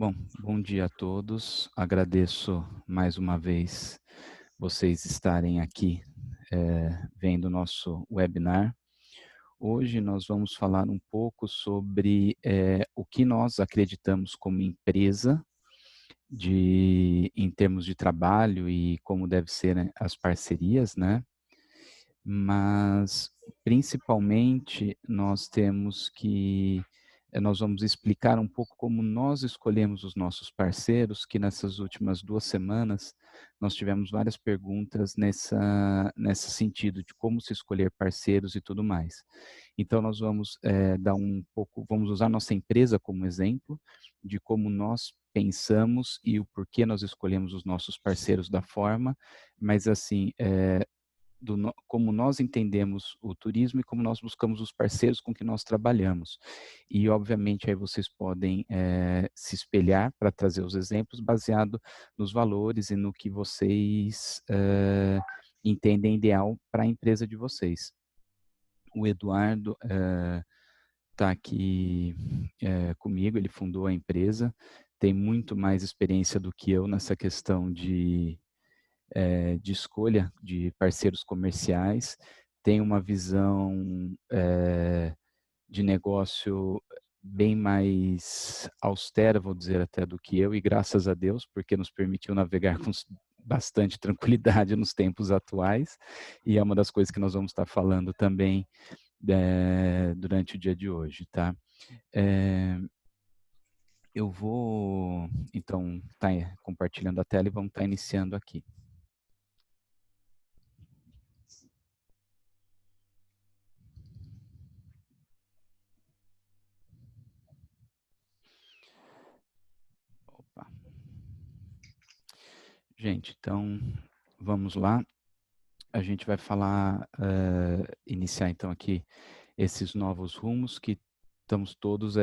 Bom, bom dia a todos. Agradeço mais uma vez vocês estarem aqui, vendo o nosso webinar. Hoje nós vamos falar um pouco sobre o que nós acreditamos como empresa em termos de trabalho e como deve ser, né, as parcerias, né? Mas principalmente nós vamos explicar um pouco como nós escolhemos os nossos parceiros, que nessas últimas 2 semanas nós tivemos várias perguntas nesse sentido de como se escolher parceiros e tudo mais. Então nós vamos vamos usar nossa empresa como exemplo de como nós pensamos e o porquê nós escolhemos os nossos parceiros da forma, mas assim, como nós entendemos o turismo e como nós buscamos os parceiros com que nós trabalhamos. E, obviamente, aí vocês podem se espelhar para trazer os exemplos baseado nos valores e no que vocês entendem ideal para a empresa de vocês. O Eduardo está aqui comigo, ele fundou a empresa, tem muito mais experiência do que eu nessa questão de escolha de parceiros comerciais, tem uma visão de negócio bem mais austera, vou dizer até, do que eu, e graças a Deus, porque nos permitiu navegar com bastante tranquilidade nos tempos atuais, e é uma das coisas que nós vamos estar falando também durante o dia de hoje, tá? Eu vou, então, estar compartilhando a tela e vamos estar iniciando aqui. Opa. Gente, então, vamos lá. A gente vai falar, iniciar então aqui esses novos rumos que estamos todos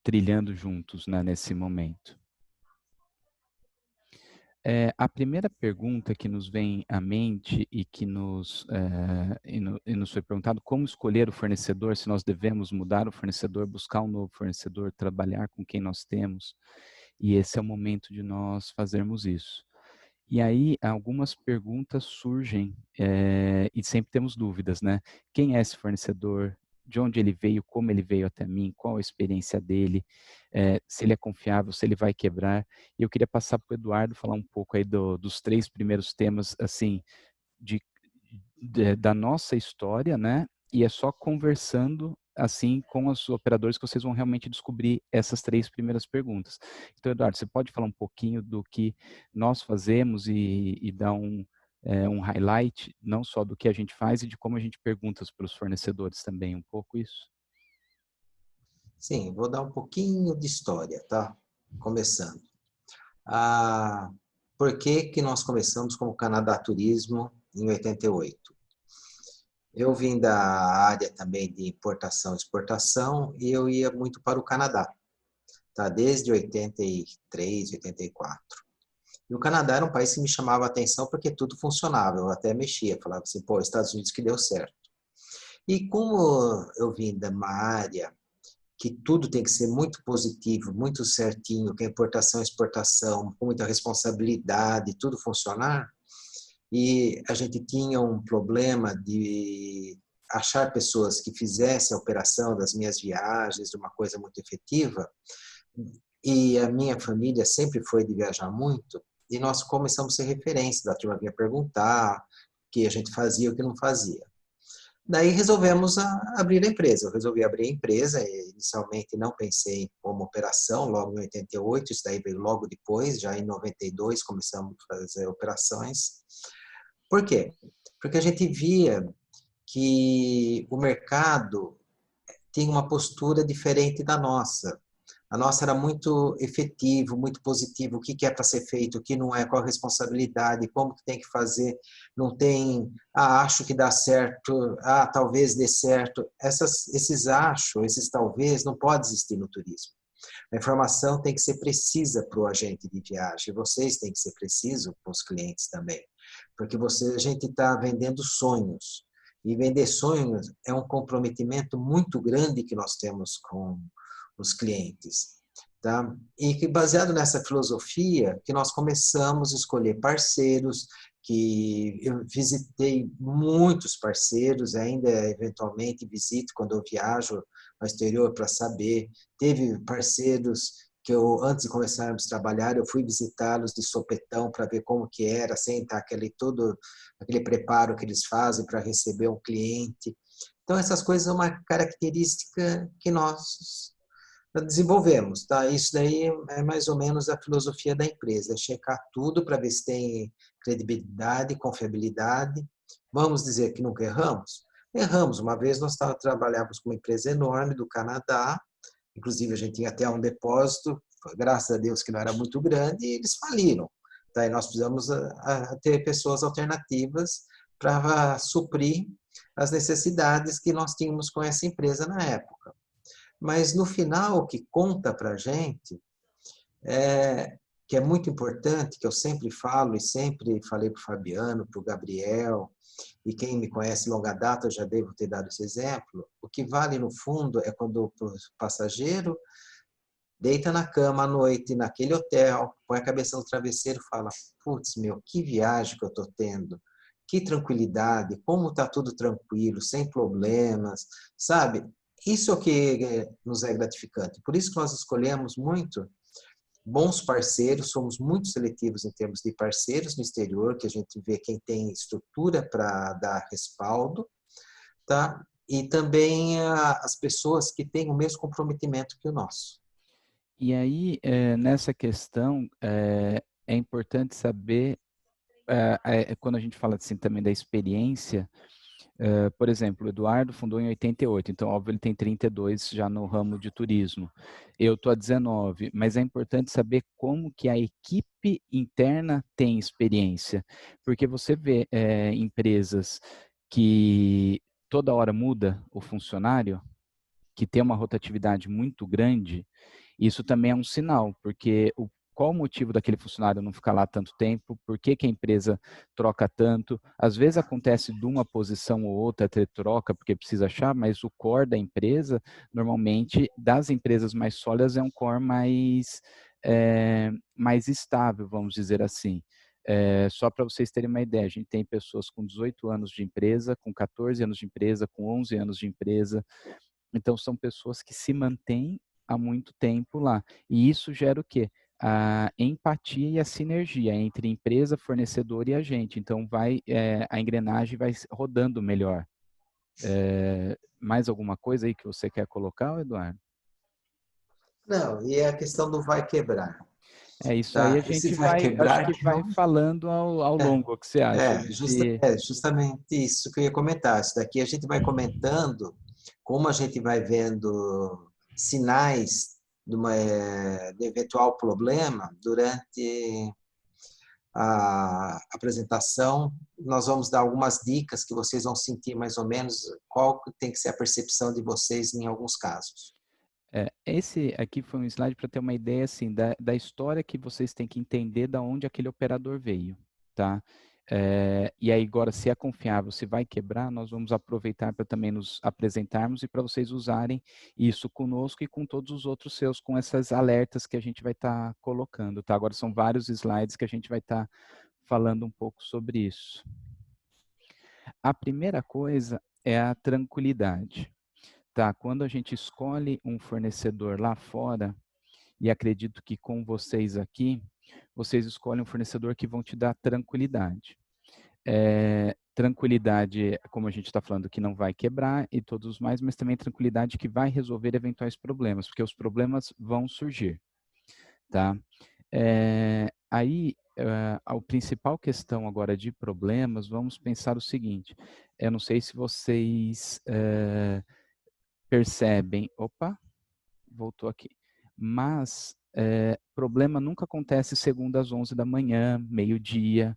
trilhando juntos, né, nesse momento. A primeira pergunta que nos vem à mente e que nos foi perguntado como escolher o fornecedor, se nós devemos mudar o fornecedor, buscar um novo fornecedor, trabalhar com quem nós temos, e esse é o momento de nós fazermos isso. E aí algumas perguntas surgem, e sempre temos dúvidas, né? Quem é esse fornecedor? De onde ele veio? Como ele veio até mim? Qual a experiência dele? Se ele é confiável, se ele vai quebrar? E eu queria passar para o Eduardo falar um pouco aí dos 3 primeiros temas, assim, de da nossa história, né, e é só conversando, assim, com os operadores que vocês vão realmente descobrir essas 3 primeiras perguntas. Então, Eduardo, você pode falar um pouquinho do que nós fazemos e dar um highlight, não só do que a gente faz e de como a gente pergunta para os fornecedores também, um pouco isso? Sim, vou dar um pouquinho de história, tá? Começando. Ah, por que que nós começamos como Canadá Turismo em 88? Eu vim da área também de importação e exportação e eu ia muito para o Canadá, tá? Desde 83, 84. E o Canadá era um país que me chamava a atenção porque tudo funcionava, eu até mexia, falava assim, pô, Estados Unidos que deu certo. E como eu vim de uma área que tudo tem que ser muito positivo, muito certinho, que a importação e exportação, com muita responsabilidade, tudo funcionar. E a gente tinha um problema de achar pessoas que fizessem a operação das minhas viagens, de uma coisa muito efetiva. E a minha família sempre foi de viajar muito, e nós começamos a ser referência, da turma vinha perguntar o que a gente fazia, o que não fazia. Daí resolvemos abrir a empresa. Eu resolvi abrir a empresa. Inicialmente não pensei como operação, logo em 88, isso daí veio logo depois, já em 92 começamos a fazer operações. Por quê? Porque a gente via que o mercado tinha uma postura diferente da nossa. A nossa era muito efetivo, muito positivo, o que é para ser feito, o que não é, qual a responsabilidade, como que tem que fazer, não tem, acho que dá certo, talvez dê certo. Esses acho, esses talvez, não pode existir no turismo. A informação tem que ser precisa para o agente de viagem, vocês têm que ser precisos para os clientes também, porque a gente está vendendo sonhos, e vender sonhos é um comprometimento muito grande que nós temos com os clientes. tá? E que baseado nessa filosofia que nós começamos a escolher parceiros, que eu visitei muitos parceiros, ainda eventualmente visito quando eu viajo ao exterior para saber. Teve parceiros que eu, antes de começarmos a trabalhar, eu fui visitá-los de sopetão para ver como que era, sem estar todo aquele preparo que eles fazem para receber um cliente. Então, essas coisas são uma característica que nós desenvolvemos, tá? Isso daí é mais ou menos a filosofia da empresa, é checar tudo para ver se tem credibilidade, confiabilidade. Vamos dizer que nunca erramos? Erramos. Uma vez nós trabalhávamos com uma empresa enorme do Canadá, inclusive a gente tinha até um depósito, graças a Deus que não era muito grande, e eles faliram. Tá? E nós precisamos ter pessoas alternativas para suprir as necessidades que nós tínhamos com essa empresa na época. Mas no final, o que conta para a gente, que é muito importante, que eu sempre falo e sempre falei para o Fabiano, para o Gabriel, e quem me conhece longa data, eu já devo ter dado esse exemplo, o que vale no fundo é quando o passageiro deita na cama à noite, naquele hotel, põe a cabeça no travesseiro e fala, putz, meu, que viagem que eu estou tendo, que tranquilidade, como está tudo tranquilo, sem problemas, sabe? Isso é o que nos é gratificante. Por isso que nós escolhemos muito bons parceiros, somos muito seletivos em termos de parceiros no exterior, que a gente vê quem tem estrutura para dar respaldo, tá? E também as pessoas que têm o mesmo comprometimento que o nosso. E aí, nessa questão, é importante saber, quando a gente fala assim também da experiência, por exemplo, o Eduardo fundou em 88, então, óbvio, ele tem 32 já no ramo de turismo. Eu estou há 19, mas é importante saber como que a equipe interna tem experiência, porque você vê empresas que toda hora muda o funcionário, que tem uma rotatividade muito grande, isso também é um sinal, porque qual o motivo daquele funcionário não ficar lá tanto tempo? Por que que a empresa troca tanto? Às vezes acontece de uma posição ou outra ter troca porque precisa achar, mas o core da empresa, normalmente, das empresas mais sólidas, é um core mais estável, vamos dizer assim. Só para vocês terem uma ideia, a gente tem pessoas com 18 anos de empresa, com 14 anos de empresa, com 11 anos de empresa, então, são pessoas que se mantêm há muito tempo lá. E isso gera o quê? A empatia e a sinergia entre empresa, fornecedor e agente. Então, a engrenagem vai rodando melhor. Mais alguma coisa aí que você quer colocar, Eduardo? Não, e é a questão do vai quebrar, Isso aí a tá? Esse gente vai acho quebrar que que vai não falando ao longo, o que você acha? justamente isso que eu ia comentar. Isso daqui a gente vai comentando, como a gente vai vendo sinais de eventual problema durante a apresentação. Nós vamos dar algumas dicas que vocês vão sentir mais ou menos qual tem que ser a percepção de vocês em alguns casos. Esse aqui foi um slide para ter uma ideia assim da história que vocês têm que entender da onde aquele operador veio, tá? E aí agora, se é confiável, se vai quebrar, nós vamos aproveitar para também nos apresentarmos e para vocês usarem isso conosco e com todos os outros seus, com essas alertas que a gente vai estar colocando, tá? Agora são vários slides que a gente vai estar falando um pouco sobre isso. A primeira coisa é a tranquilidade. Tá, quando a gente escolhe um fornecedor lá fora, e acredito que com vocês aqui, vocês escolhem um fornecedor que vão te dar tranquilidade. Tranquilidade, como a gente está falando, que não vai quebrar e todos os mais, mas também tranquilidade que vai resolver eventuais problemas, porque os problemas vão surgir, tá? A principal questão agora de problemas, vamos pensar o seguinte, eu não sei se vocês percebem, opa, voltou aqui. Mas problema nunca acontece segunda às 11 da manhã, meio-dia,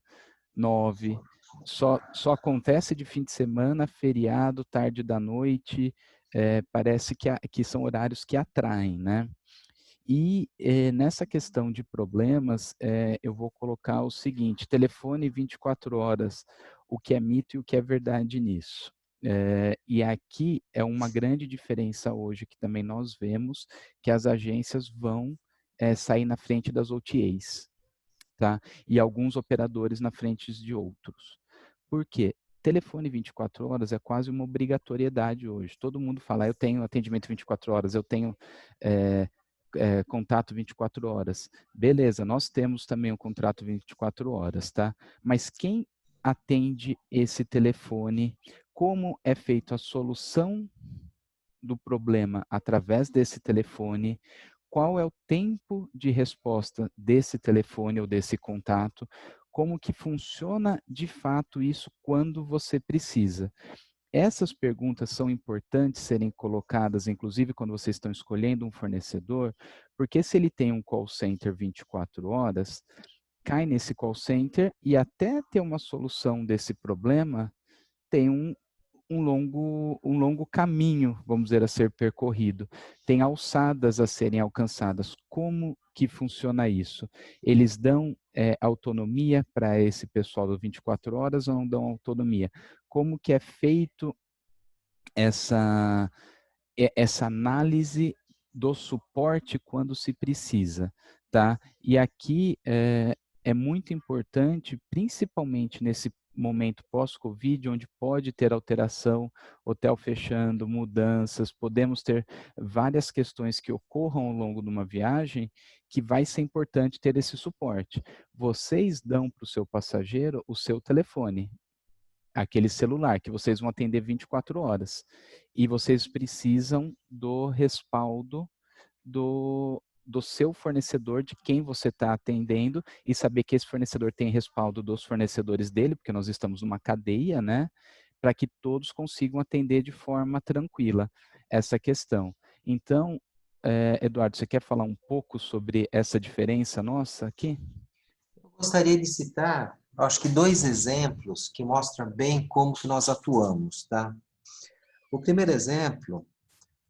9. Só acontece de fim de semana, feriado, tarde da noite. Parece que são horários que atraem, né? E nessa questão de problemas, eu vou colocar o seguinte: telefone 24 horas, o que é mito e o que é verdade nisso. E aqui é uma grande diferença hoje que também nós vemos que as agências vão sair na frente das OTAs, tá? E alguns operadores na frente de outros. Por quê? Telefone 24 horas é quase uma obrigatoriedade hoje. Todo mundo fala, eu tenho atendimento 24 horas, eu tenho contato 24 horas. Beleza, nós temos também o contrato 24 horas, tá? Mas quem atende esse telefone? Como é feita a solução do problema através desse telefone? Qual é o tempo de resposta desse telefone ou desse contato? Como que funciona de fato isso quando você precisa? Essas perguntas são importantes serem colocadas, inclusive quando vocês estão escolhendo um fornecedor, porque se ele tem um call center 24 horas, cai nesse call center e até ter uma solução desse problema, tem um longo caminho, vamos dizer, a ser percorrido. Tem alçadas a serem alcançadas. Como que funciona isso? Eles dão autonomia para esse pessoal do 24 horas ou não dão autonomia? Como que é feito essa análise do suporte quando se precisa, tá? E aqui é muito importante, principalmente nesse momento pós-Covid, onde pode ter alteração, hotel fechando, mudanças, podemos ter várias questões que ocorram ao longo de uma viagem, que vai ser importante ter esse suporte. Vocês dão para o seu passageiro o seu telefone, aquele celular que vocês vão atender 24 horas. E vocês precisam do respaldo do seu fornecedor, de quem você está atendendo, e saber que esse fornecedor tem respaldo dos fornecedores dele, porque nós estamos numa cadeia, né? Para que todos consigam atender de forma tranquila essa questão. Então, Eduardo, você quer falar um pouco sobre essa diferença nossa aqui? Eu gostaria de citar, acho que 2 exemplos que mostram bem como que nós atuamos, tá? O primeiro exemplo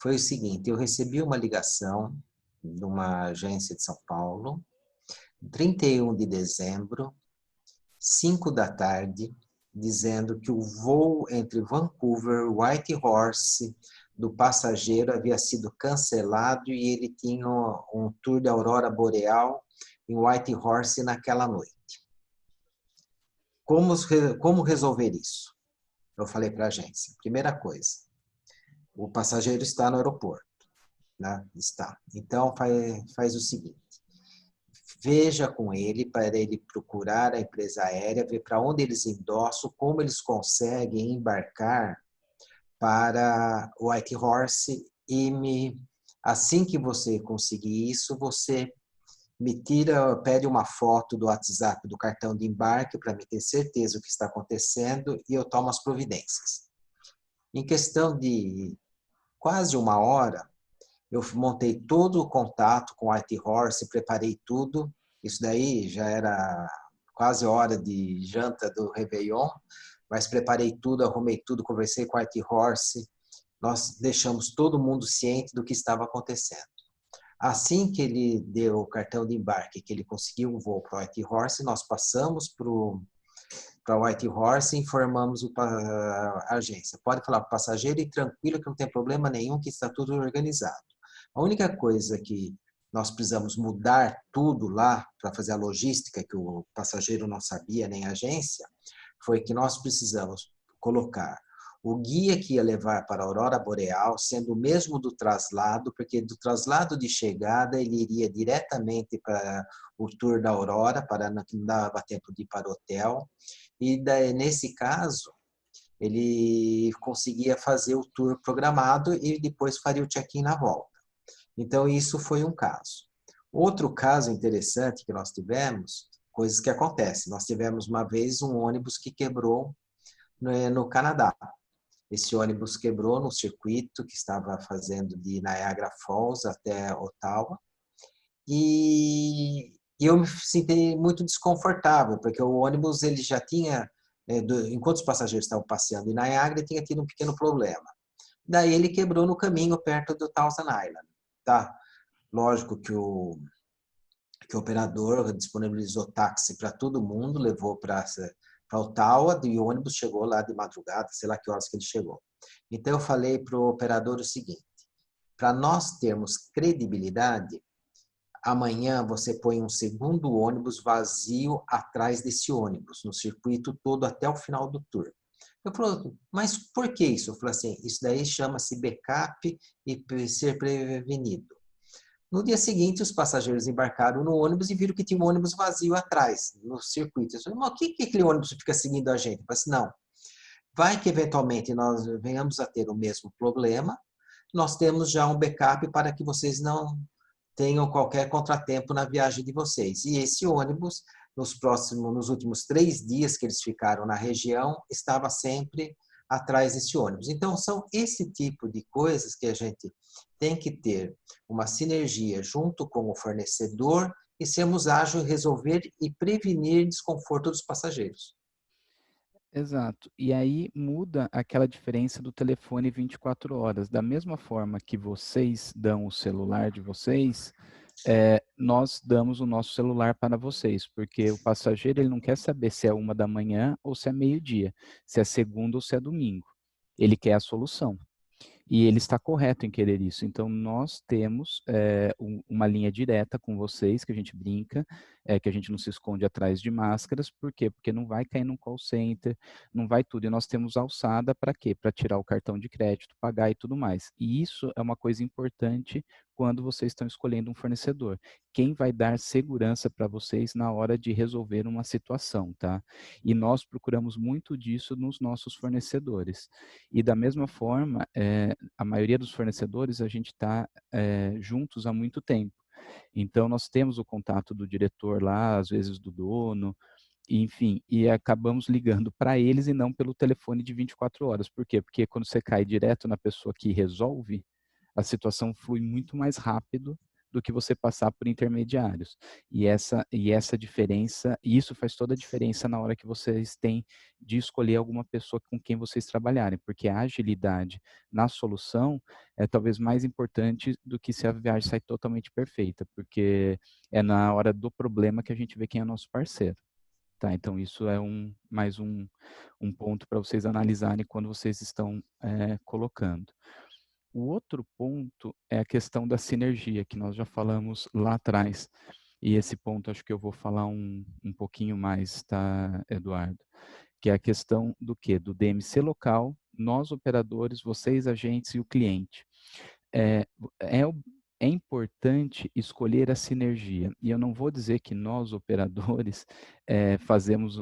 foi o seguinte: eu recebi uma ligação de uma agência de São Paulo, 31 de dezembro, 5 da tarde, dizendo que o voo entre Vancouver e Whitehorse do passageiro havia sido cancelado e ele tinha um tour da aurora boreal em Whitehorse naquela noite. Como resolver isso? Eu falei para a agência. Primeira coisa, o passageiro está no aeroporto, né? Está. Então, faz o seguinte: veja com ele, para ele procurar a empresa aérea, ver para onde eles endossam, como eles conseguem embarcar para Whitehorse assim que você conseguir isso, você pede uma foto do WhatsApp do cartão de embarque para me ter certeza do que está acontecendo e eu tomo as providências. Em questão de quase 1 hora, eu montei todo o contato com a Whitehorse, preparei tudo. Isso daí já era quase hora de janta do Réveillon, mas preparei tudo, arrumei tudo, conversei com a Whitehorse. Nós deixamos todo mundo ciente do que estava acontecendo. Assim que ele deu o cartão de embarque, que ele conseguiu um voo para o Whitehorse, nós passamos para o Whitehorse e informamos a agência. Pode falar para o passageiro e tranquilo que não tem problema nenhum, que está tudo organizado. A única coisa que nós precisamos mudar tudo lá para fazer a logística, que o passageiro não sabia, nem a agência, foi que nós precisamos colocar o guia que ia levar para a Aurora Boreal, sendo o mesmo do traslado, porque do traslado de chegada ele iria diretamente para o tour da Aurora, para não dava tempo de ir para o hotel, e daí, nesse caso, ele conseguia fazer o tour programado e depois faria o check-in na volta. Então, isso foi um caso. Outro caso interessante que nós tivemos, coisas que acontecem. Nós tivemos uma vez um ônibus que quebrou no Canadá. Esse ônibus quebrou no circuito que estava fazendo de Niagara Falls até Ottawa. E eu me senti muito desconfortável, porque o ônibus ele já tinha, enquanto os passageiros estavam passeando em Niagara, ele tinha tido um pequeno problema. Daí ele quebrou no caminho perto do Thousand Island. Tá? Lógico que o operador disponibilizou táxi para todo mundo, levou para Ottawa e o ônibus chegou lá de madrugada, sei lá que horas que ele chegou. Então eu falei para o operador o seguinte: para nós termos credibilidade, amanhã você põe um segundo ônibus vazio atrás desse ônibus, no circuito todo até o final do tour. Eu falo, mas por que isso? Eu falei assim, isso daí chama-se backup e ser prevenido. No dia seguinte, os passageiros embarcaram no ônibus e viram que tinha um ônibus vazio atrás, no circuito. Eu falei, mas o que aquele ônibus fica seguindo a gente? Eu falei assim, não, vai que eventualmente nós venhamos a ter o mesmo problema, nós temos já um backup para que vocês não tenham qualquer contratempo na viagem de vocês. E esse ônibus, nos últimos 3 dias que eles ficaram na região, estava sempre atrás desse ônibus. Então, são esse tipo de coisas que a gente tem que ter uma sinergia junto com o fornecedor e sermos ágeis em resolver e prevenir desconforto dos passageiros. Exato. E aí muda aquela diferença do telefone 24 horas. Da mesma forma que vocês dão o celular de vocês, nós damos o nosso celular para vocês, porque o passageiro ele não quer saber se é 1 da manhã ou se é meio-dia, se é segunda ou se é domingo. Ele quer a solução. E ele está correto em querer isso. Então, nós temos uma linha direta com vocês, que a gente brinca, que a gente não se esconde atrás de máscaras. Por quê? Porque não vai cair num call center, não vai tudo. E nós temos alçada para quê? Para tirar o cartão de crédito, pagar e tudo mais. E isso é uma coisa importante quando vocês estão escolhendo um fornecedor. Quem vai dar segurança para vocês na hora de resolver uma situação, tá? E nós procuramos muito disso nos nossos fornecedores. E da mesma forma, a maioria dos fornecedores a gente está juntos há muito tempo. Então, nós temos o contato do diretor lá, às vezes do dono, enfim, e acabamos ligando para eles e não pelo telefone de 24 horas. Por quê? Porque quando você cai direto na pessoa que resolve, a situação flui muito mais rápido do que você passar por intermediários. E essa diferença, e isso faz toda a diferença na hora que vocês têm de escolher alguma pessoa com quem vocês trabalharem, porque a agilidade na solução é talvez mais importante do que se a viagem sai totalmente perfeita, porque é na hora do problema que a gente vê quem é nosso parceiro. Tá, então isso é mais um ponto para vocês analisarem quando vocês estão colocando. O outro ponto é a questão da sinergia, que nós já falamos lá atrás. E esse ponto acho que eu vou falar um pouquinho mais, tá, Eduardo? Que é a questão do quê? Do DMC local, nós operadores, vocês agentes e o cliente. É, é, é importante escolher a sinergia. E eu não vou dizer que nós, operadores, fazemos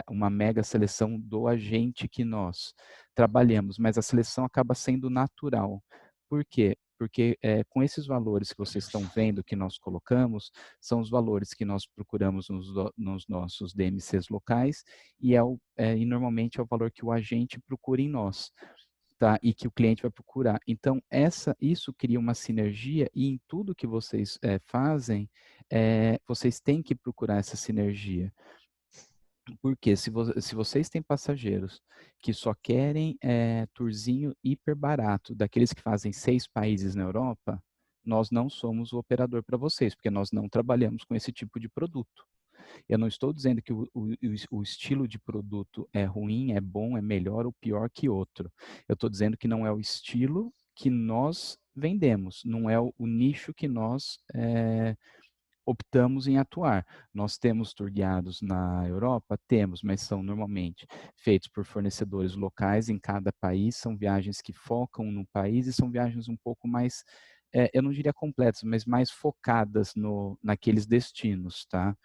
uma mega seleção do agente que nós trabalhamos, mas a seleção acaba sendo natural. Por quê? Porque com esses valores que vocês estão vendo que nós colocamos, são os valores que nós procuramos nos nossos DMCs locais e normalmente é o valor que o agente procura em nós, tá? E que o cliente vai procurar. Então, isso cria uma sinergia e em tudo que vocês fazem, vocês têm que procurar essa sinergia. Porque se vocês têm passageiros que só querem tourzinho hiper barato, daqueles que fazem 6 países na Europa, nós não somos o operador para vocês, porque nós não trabalhamos com esse tipo de produto. Eu não estou dizendo que o estilo de produto é ruim, é bom, é melhor ou pior que outro. Eu estou dizendo que não é o estilo que nós vendemos, não é o nicho que nós optamos em atuar. Nós temos tour guiados na Europa? Temos, mas são normalmente feitos por fornecedores locais em cada país, são viagens que focam no país e são viagens um pouco mais, eu não diria completas, mas mais focadas naqueles destinos, tá?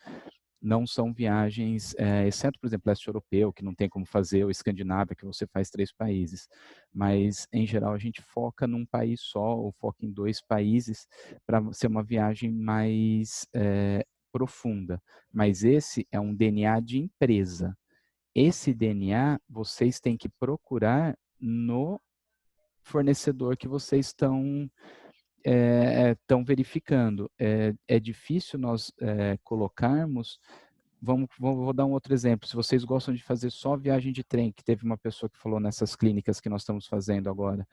Não são viagens, exceto, por exemplo, leste europeu, que não tem como fazer, ou Escandinávia, que você faz 3 países. Mas, em geral, a gente foca num país só, ou foca em 2 países, para ser uma viagem mais profunda. Mas esse é um DNA de empresa. Esse DNA vocês têm que procurar no fornecedor que vocês estão verificando. É difícil nós colocarmos. Vou dar um outro exemplo. Se vocês gostam de fazer só viagem de trem, que teve uma pessoa que falou nessas clínicas que nós estamos fazendo agora,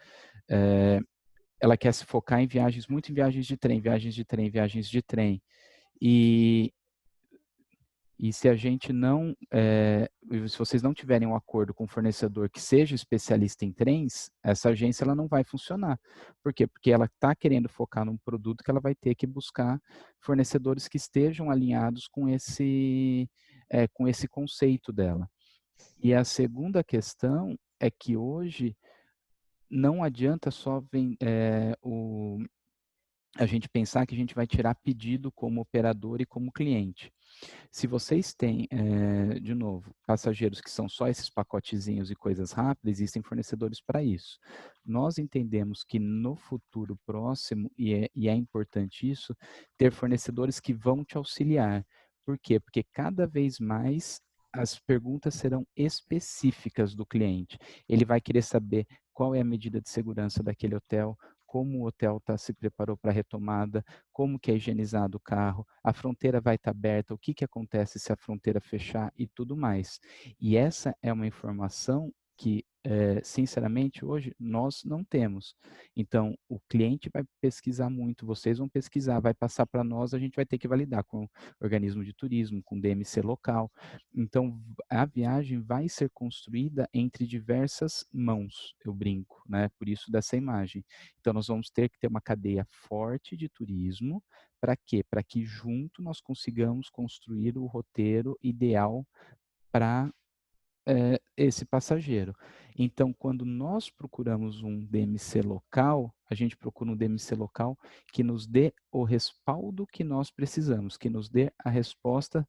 ela quer se focar em viagens, muito em viagens de trem, viagens de trem, viagens de trem. E E se a gente não, se vocês não tiverem um acordo com um fornecedor que seja especialista em trens, essa agência ela não vai funcionar. Por quê? Porque ela está querendo focar num produto que ela vai ter que buscar fornecedores que estejam alinhados com esse conceito dela. E a segunda questão é que hoje não adianta só a gente pensar que a gente vai tirar pedido como operador e como cliente. Se vocês têm, de novo, passageiros que são só esses pacotezinhos e coisas rápidas, existem fornecedores para isso. Nós entendemos que no futuro próximo, e é importante isso, ter fornecedores que vão te auxiliar. Por quê? Porque cada vez mais as perguntas serão específicas do cliente. Ele vai querer saber qual é a medida de segurança daquele hotel, como o hotel se preparou para a retomada, como que é higienizado o carro, a fronteira vai estar aberta, o que, que acontece se a fronteira fechar e tudo mais. E essa é uma informação que, sinceramente, hoje nós não temos. Então, o cliente vai pesquisar muito, vocês vão pesquisar, vai passar para nós, a gente vai ter que validar com o organismo de turismo, com o DMC local. Então, a viagem vai ser construída entre diversas mãos, eu brinco, né? Por isso dessa imagem. Então, nós vamos ter que ter uma cadeia forte de turismo. Para quê? Para que junto nós consigamos construir o roteiro ideal para esse passageiro. Então, quando nós procuramos um DMC local, a gente procura um DMC local que nos dê o respaldo que nós precisamos, que nos dê a resposta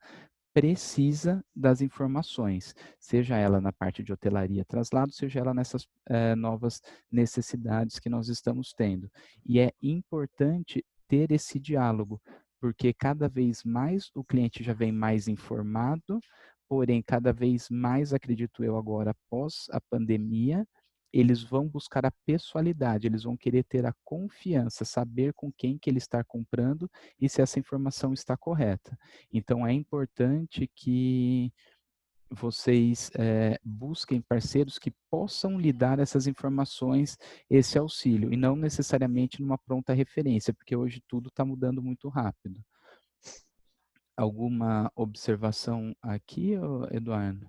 precisa das informações, seja ela na parte de hotelaria traslado, seja ela nessas novas necessidades que nós estamos tendo. E é importante ter esse diálogo, porque cada vez mais o cliente já vem mais informado, porém, cada vez mais, acredito eu agora, após a pandemia, eles vão buscar a pessoalidade, eles vão querer ter a confiança, saber com quem que ele está comprando e se essa informação está correta. Então, é importante que vocês busquem parceiros que possam lhe dar essas informações, esse auxílio, e não necessariamente numa pronta referência, porque hoje tudo está mudando muito rápido. Alguma observação aqui, Eduardo?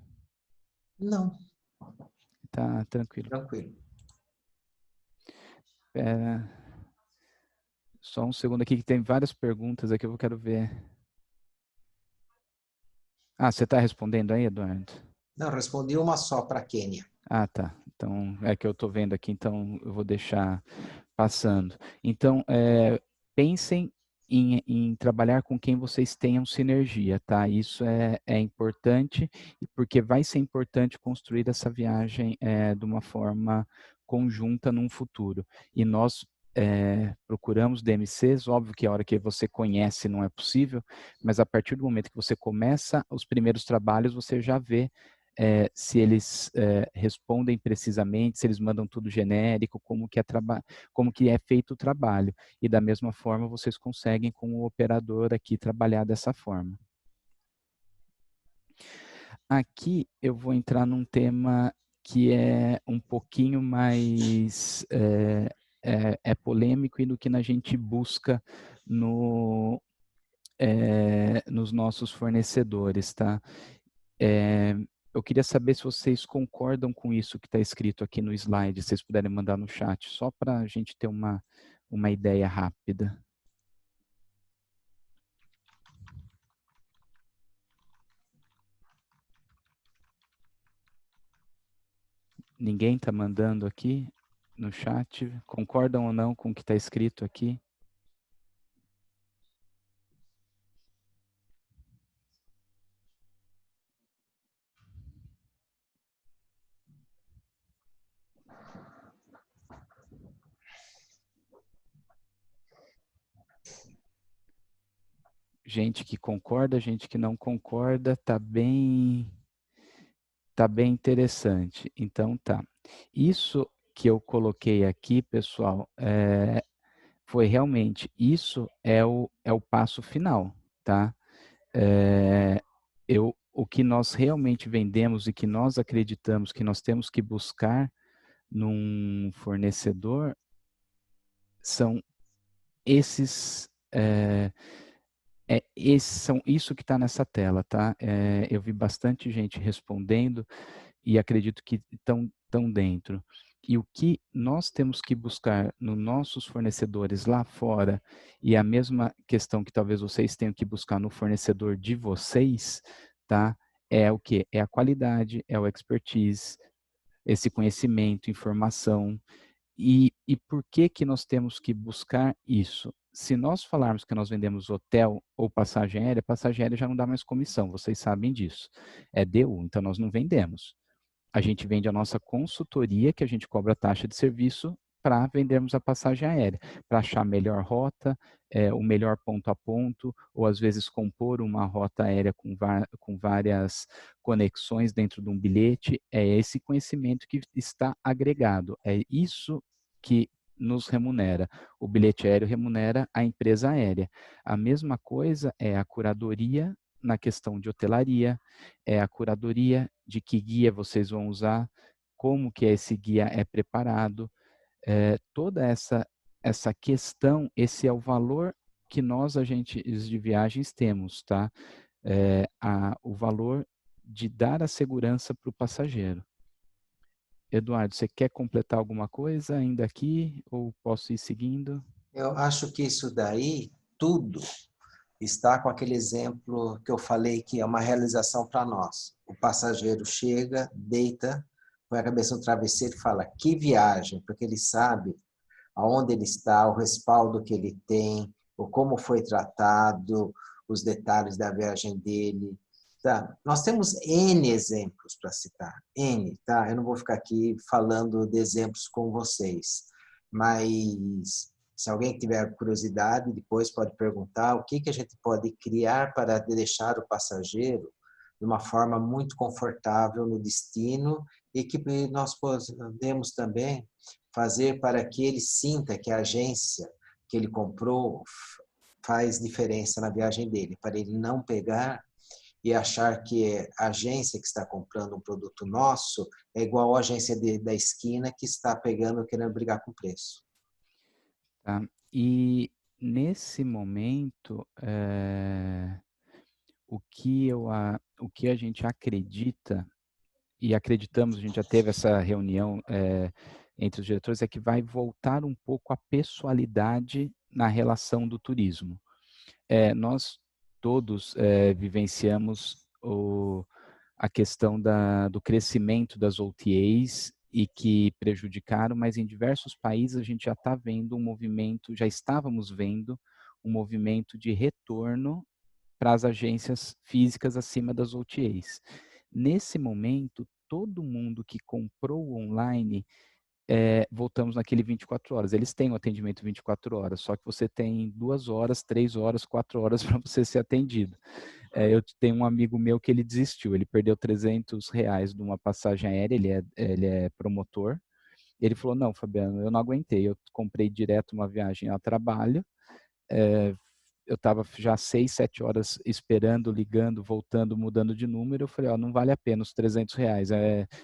Não, Tá tranquilo. tranquilo. Só um segundo aqui, que tem várias perguntas aqui, eu quero ver. Ah, você está respondendo aí, Eduardo? Não, respondi uma só para a Quênia. Ah, tá. Então, é que eu estou vendo aqui, então eu vou deixar passando. Então, pensem em trabalhar com quem vocês tenham sinergia, tá? Isso é importante, porque vai ser importante construir essa viagem de uma forma conjunta num futuro. E nós procuramos DMCs, óbvio que a hora que você conhece não é possível, mas a partir do momento que você começa os primeiros trabalhos, você já vê se eles respondem precisamente, se eles mandam tudo genérico, como que é feito o trabalho. E da mesma forma, vocês conseguem com o operador aqui trabalhar dessa forma. Aqui eu vou entrar num tema que é um pouquinho mais polêmico e do que a gente busca nos nossos fornecedores, tá? Eu queria saber se vocês concordam com isso que está escrito aqui no slide, se vocês puderem mandar no chat, só para a gente ter uma ideia rápida. Ninguém está mandando aqui no chat? Concordam ou não com o que está escrito aqui? Gente que concorda, gente que não concorda, tá bem interessante. Então tá. Isso que eu coloquei aqui, pessoal, foi realmente, isso é o passo final, tá? O que nós realmente vendemos e que nós acreditamos que nós temos que buscar num fornecedor são esses Isso que está nessa tela, tá? Eu vi bastante gente respondendo e acredito que estão dentro. E o que nós temos que buscar nos nossos fornecedores lá fora, e a mesma questão que talvez vocês tenham que buscar no fornecedor de vocês, tá? É o quê? É a qualidade, é o expertise, esse conhecimento, informação. E por que que nós temos que buscar isso? Se nós falarmos que nós vendemos hotel ou passagem aérea já não dá mais comissão, vocês sabem disso. É DU, então nós não vendemos. A gente vende a nossa consultoria, que a gente cobra taxa de serviço para vendermos a passagem aérea, para achar a melhor rota, o melhor ponto a ponto, ou às vezes compor uma rota aérea com várias conexões dentro de um bilhete. É esse conhecimento que está agregado, é isso que nos remunera. O bilhete aéreo remunera a empresa aérea. A mesma coisa é a curadoria na questão de hotelaria, é a curadoria de que guia vocês vão usar, como que esse guia é preparado, toda essa questão, esse é o valor que nós, agentes de viagens, temos, tá? O valor de dar a segurança para o passageiro. Eduardo, você quer completar alguma coisa ainda aqui ou posso ir seguindo? Eu acho que isso daí, tudo, está com aquele exemplo que eu falei que é uma realização para nós. O passageiro chega, deita, põe a cabeça no travesseiro e fala, que viagem, porque ele sabe aonde ele está, o respaldo que ele tem, o como foi tratado, os detalhes da viagem dele. Tá? Nós temos N exemplos para citar, N, tá? Eu não vou ficar aqui falando de exemplos com vocês, mas se alguém tiver curiosidade, depois pode perguntar o que que a gente pode criar para deixar o passageiro de uma forma muito confortável no destino e que nós podemos também fazer para que ele sinta que a agência que ele comprou faz diferença na viagem dele, para ele não pegar e achar que a agência que está comprando um produto nosso é igual a agência da esquina que está pegando querendo brigar com preço. Tá? E nesse momento, o que a gente acredita e acreditamos, a gente já teve essa reunião entre os diretores, é que vai voltar um pouco a pessoalidade na relação do turismo. Nós todos vivenciamos a questão do crescimento das OTAs e que prejudicaram, mas em diversos países a gente já está vendo um movimento, já estávamos vendo um movimento de retorno para as agências físicas acima das OTAs. Nesse momento, todo mundo que comprou online, voltamos naquele 24 horas. Eles têm o atendimento 24 horas, só que você tem 2 horas, 3 horas, 4 horas para você ser atendido. Eu tenho um amigo meu que ele desistiu, ele perdeu R$ 300 de uma passagem aérea, ele é promotor. Ele falou, não, Fabiano, eu não aguentei, eu comprei direto uma viagem a trabalho, eu estava já 6, 7 horas esperando, ligando, voltando, mudando de número. Eu falei, ó, não vale a pena os R$ 300.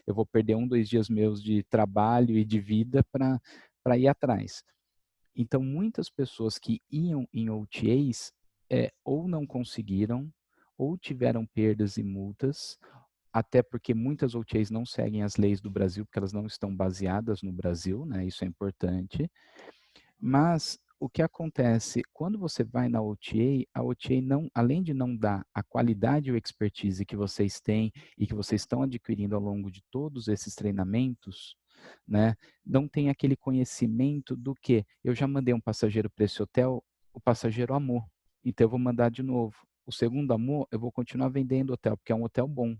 Eu vou perder 1, 2 dias meus de trabalho e de vida para ir atrás. Então, muitas pessoas que iam em OTAs ou não conseguiram, ou tiveram perdas e multas, até porque muitas OTAs não seguem as leis do Brasil, porque elas não estão baseadas no Brasil, né? Isso é importante. Mas o que acontece, quando você vai na OTA, a OTA não, além de não dar a qualidade e o expertise que vocês têm e que vocês estão adquirindo ao longo de todos esses treinamentos, né, não tem aquele conhecimento do que eu já mandei um passageiro para esse hotel, o passageiro amou, então eu vou mandar de novo. O segundo amor, eu vou continuar vendendo o hotel, porque é um hotel bom.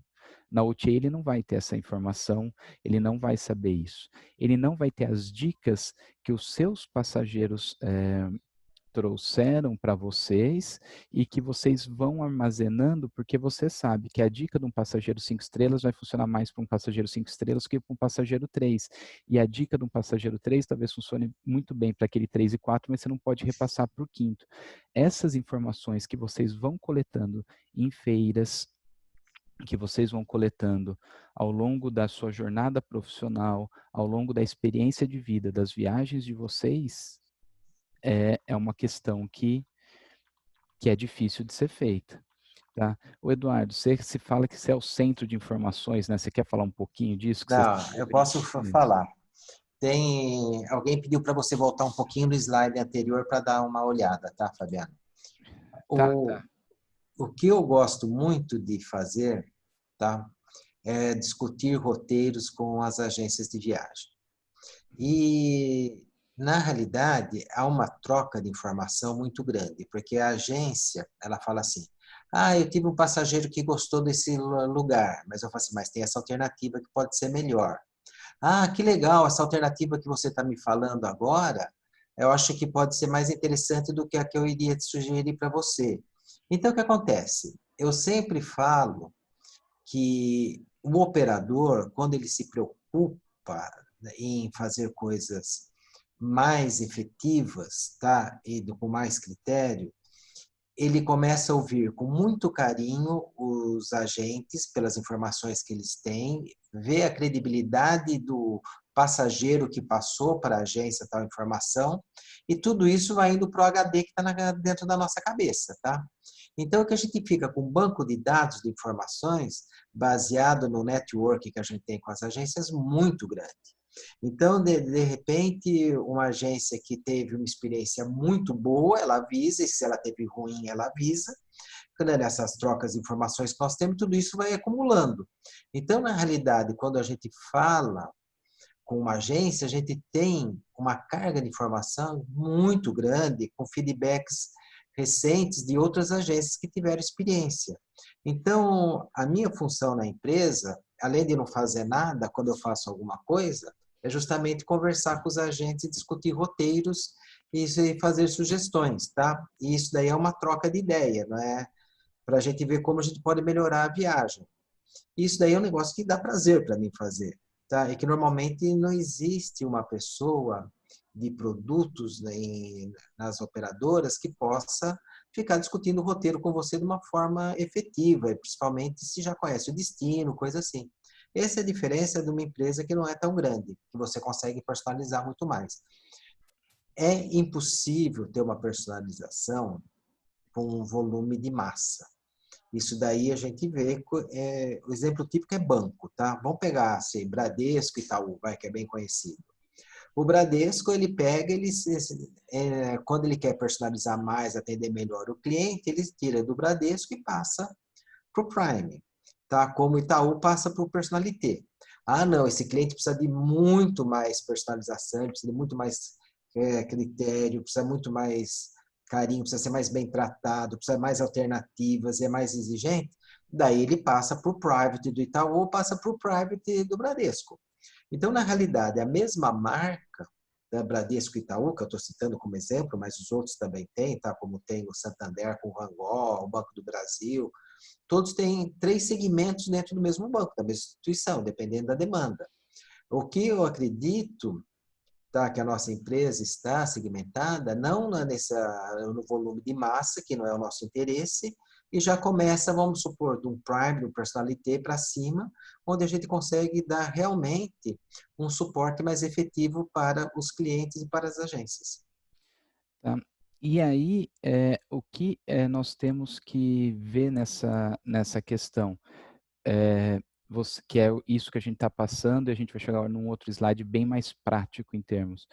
Na OTA ele não vai ter essa informação, ele não vai saber isso. Ele não vai ter as dicas que os seus passageiros trouxeram para vocês e que vocês vão armazenando, porque você sabe que a dica de um passageiro 5 estrelas vai funcionar mais para um passageiro 5 estrelas que para um passageiro 3. E a dica de um passageiro 3 talvez funcione muito bem para aquele 3 e 4, mas você não pode repassar para o quinto. Essas informações que vocês vão coletando em feiras, que vocês vão coletando ao longo da sua jornada profissional, ao longo da experiência de vida, das viagens de vocês, é uma questão que que é difícil de ser feita. Tá? O Eduardo, você se fala que você é o centro de informações, né? Você quer falar um pouquinho disso? Que você Não, eu sobre posso isso? falar. Alguém pediu para você voltar um pouquinho no slide anterior para dar uma olhada, tá, Fabiano? Tá, O, tá. o que eu gosto muito de fazer, tá, é discutir roteiros com as agências de viagem. E, na realidade, há uma troca de informação muito grande, porque a agência, ela fala assim, eu tive um passageiro que gostou desse lugar, mas eu falo assim, mas tem essa alternativa que pode ser melhor. Que legal, essa alternativa que você está me falando agora, eu acho que pode ser mais interessante do que a que eu iria te sugerir para você. Então, o que acontece? Eu sempre falo que o operador, quando ele se preocupa, né, em fazer coisas mais efetivas, tá? E com mais critério, ele começa a ouvir com muito carinho os agentes pelas informações que eles têm, vê a credibilidade do passageiro que passou para a agência tal informação, e tudo isso vai indo para o HD que está dentro da nossa cabeça, tá? Então, que a gente fica com um banco de dados de informações baseado no network que a gente tem com as agências muito grande. Então, de repente, uma agência que teve uma experiência muito boa, ela avisa, e se ela teve ruim, ela avisa. Nessas trocas de informações que nós temos, tudo isso vai acumulando. Então, na realidade, quando a gente fala com uma agência, a gente tem uma carga de informação muito grande, com feedbacks recentes de outras agências que tiveram experiência. Então, a minha função na empresa, além de não fazer nada quando eu faço alguma coisa, é justamente conversar com os agentes e discutir roteiros e fazer sugestões, tá? E isso daí é uma troca de ideia, não é? Para a gente ver como a gente pode melhorar a viagem. Isso daí é um negócio que dá prazer para mim fazer, tá? E que normalmente não existe uma pessoa de produtos, né, nas operadoras que possa ficar discutindo o roteiro com você de uma forma efetiva, principalmente se já conhece o destino, coisa assim. Essa é a diferença de uma empresa que não é tão grande, que você consegue personalizar muito mais. É impossível ter uma personalização com um volume de massa. Isso daí a gente vê, o exemplo típico é banco, tá? Vamos pegar, assim, Bradesco e Itaú, vai, que é bem conhecido. O Bradesco, ele pega, quando ele quer personalizar mais, atender melhor o cliente, ele tira do Bradesco e passa para o Prime, tá? Como o Itaú passa para o Personalité. Não, esse cliente precisa de muito mais personalização, ele precisa de muito mais critério, precisa muito mais carinho, precisa ser mais bem tratado, precisa de mais alternativas, é mais exigente. Daí ele passa para o Private do Itaú ou passa para o Private do Bradesco. Então, na realidade, a mesma marca da Bradesco e Itaú, que eu estou citando como exemplo, mas os outros também têm, tá? Como tem o Santander com o Rangol, o Banco do Brasil, todos têm 3 segmentos dentro do mesmo banco, da mesma instituição, dependendo da demanda. O que eu acredito, tá, que a nossa empresa está segmentada, não no volume de massa, que não é o nosso interesse, e já começa, vamos supor, de um Prime, de um Personalité para cima, onde a gente consegue dar realmente um suporte mais efetivo para os clientes e para as agências. Tá? E aí, o que nós temos que ver nessa questão? Que é isso que a gente está passando, e a gente vai chegar num outro slide bem mais prático em termos.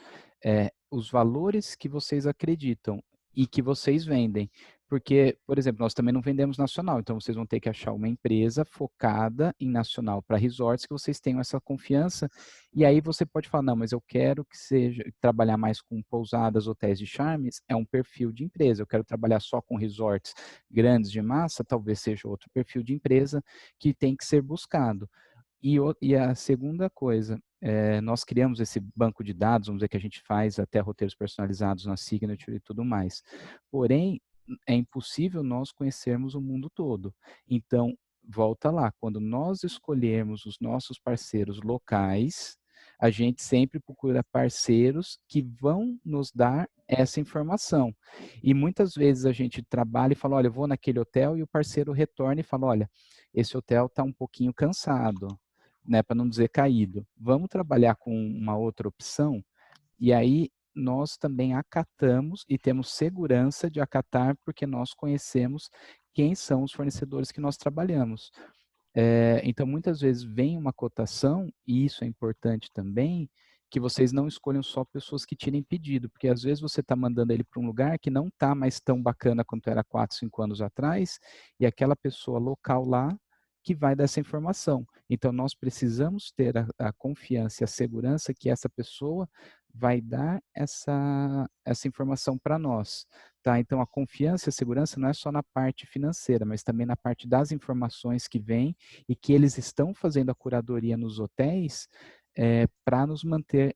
Os valores que vocês acreditam e que vocês vendem. Porque, por exemplo, nós também não vendemos nacional, então vocês vão ter que achar uma empresa focada em nacional para resorts que vocês tenham essa confiança, e aí você pode falar, não, mas eu quero que seja trabalhar mais com pousadas, hotéis de charmes, é um perfil de empresa. Eu quero trabalhar só com resorts grandes de massa, talvez seja outro perfil de empresa que tem que ser buscado. E a segunda coisa, nós criamos esse banco de dados, vamos dizer que a gente faz até roteiros personalizados na Signature e tudo mais. Porém, é impossível nós conhecermos o mundo todo. Então, volta lá, quando nós escolhermos os nossos parceiros locais, a gente sempre procura parceiros que vão nos dar essa informação. E muitas vezes a gente trabalha e fala, olha, eu vou naquele hotel, e o parceiro retorna e fala, olha, esse hotel está um pouquinho cansado, né, para não dizer caído. Vamos trabalhar com uma outra opção? E aí nós também acatamos e temos segurança de acatar, porque nós conhecemos quem são os fornecedores que nós trabalhamos. Então, muitas vezes vem uma cotação, e isso é importante também, que vocês não escolham só pessoas que tirem pedido, porque às vezes você está mandando ele para um lugar que não está mais tão bacana quanto era 4, 5 anos atrás, e aquela pessoa local lá que vai dar essa informação. Então, nós precisamos ter a confiança e a segurança que essa pessoa vai dar essa informação para nós. Tá? Então, a confiança e a segurança não é só na parte financeira, mas também na parte das informações que vêm e que eles estão fazendo a curadoria nos hotéis para nos manter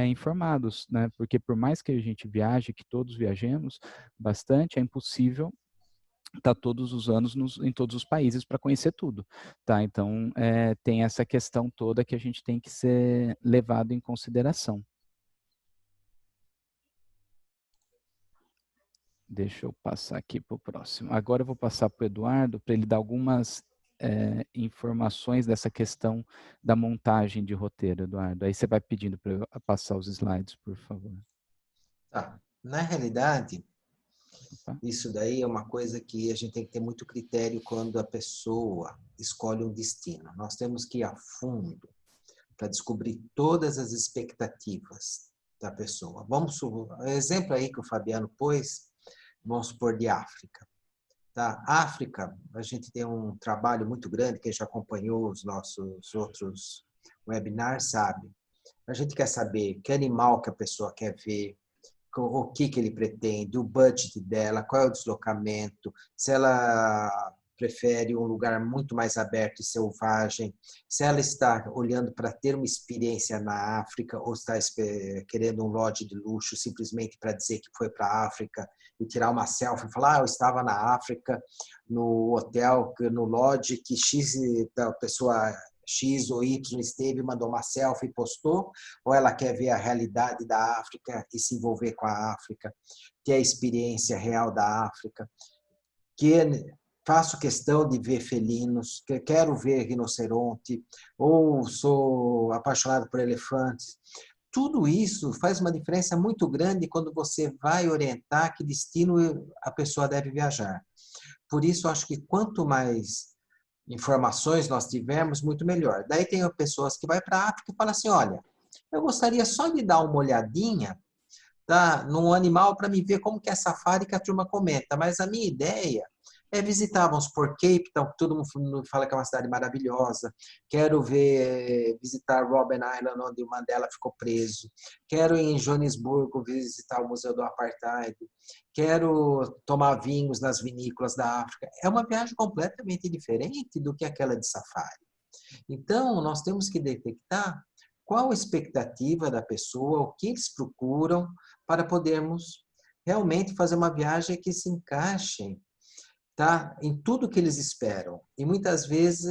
informados, né? Porque por mais que a gente viaje, que todos viajemos bastante, é impossível estar todos os anos em todos os países para conhecer tudo, tá? Então, tem essa questão toda que a gente tem que ser levado em consideração. Deixa eu passar aqui para o próximo. Agora eu vou passar para o Eduardo para ele dar algumas informações dessa questão da montagem de roteiro, Eduardo. Aí você vai pedindo para eu passar os slides, por favor. Tá. Na realidade, Opa. isso daí é uma coisa que a gente tem que ter muito critério quando a pessoa escolhe um destino. Nós temos que ir a fundo para descobrir todas as expectativas da pessoa. Vamos supor, o exemplo aí que o Fabiano pôs, vamos supor de África. Tá? África, a gente tem um trabalho muito grande, quem já acompanhou os nossos outros webinars sabe. A gente quer saber que animal que a pessoa quer ver, o que ele pretende, o budget dela, qual é o deslocamento, se ela prefere um lugar muito mais aberto e selvagem, se ela está olhando para ter uma experiência na África ou está querendo um lodge de luxo simplesmente para dizer que foi para a África e tirar uma selfie e falar, eu estava na África, no hotel, no lodge que X da pessoa X ou Y esteve, mandou uma selfie e postou, ou ela quer ver a realidade da África e se envolver com a África, ter a experiência real da África, que faço questão de ver felinos, que quero ver rinoceronte, ou sou apaixonado por elefantes. Tudo isso faz uma diferença muito grande quando você vai orientar que destino a pessoa deve viajar. Por isso, acho que quanto mais informações nós tivermos, muito melhor. Daí tem pessoas que vai para a África e falam assim, olha, eu gostaria só de dar uma olhadinha, tá, num animal para me ver como que é safari que a turma comenta, mas a minha ideia é visitar, vamos por Cape Town, que todo mundo fala que é uma cidade maravilhosa. Quero visitar Robben Island, onde o Mandela ficou preso. Quero ir em Joanesburgo visitar o Museu do Apartheid. Quero tomar vinhos nas vinícolas da África. É uma viagem completamente diferente do que aquela de safari. Então, nós temos que detectar qual a expectativa da pessoa, o que eles procuram, para podermos realmente fazer uma viagem que se encaixe, tá, em tudo que eles esperam. E muitas vezes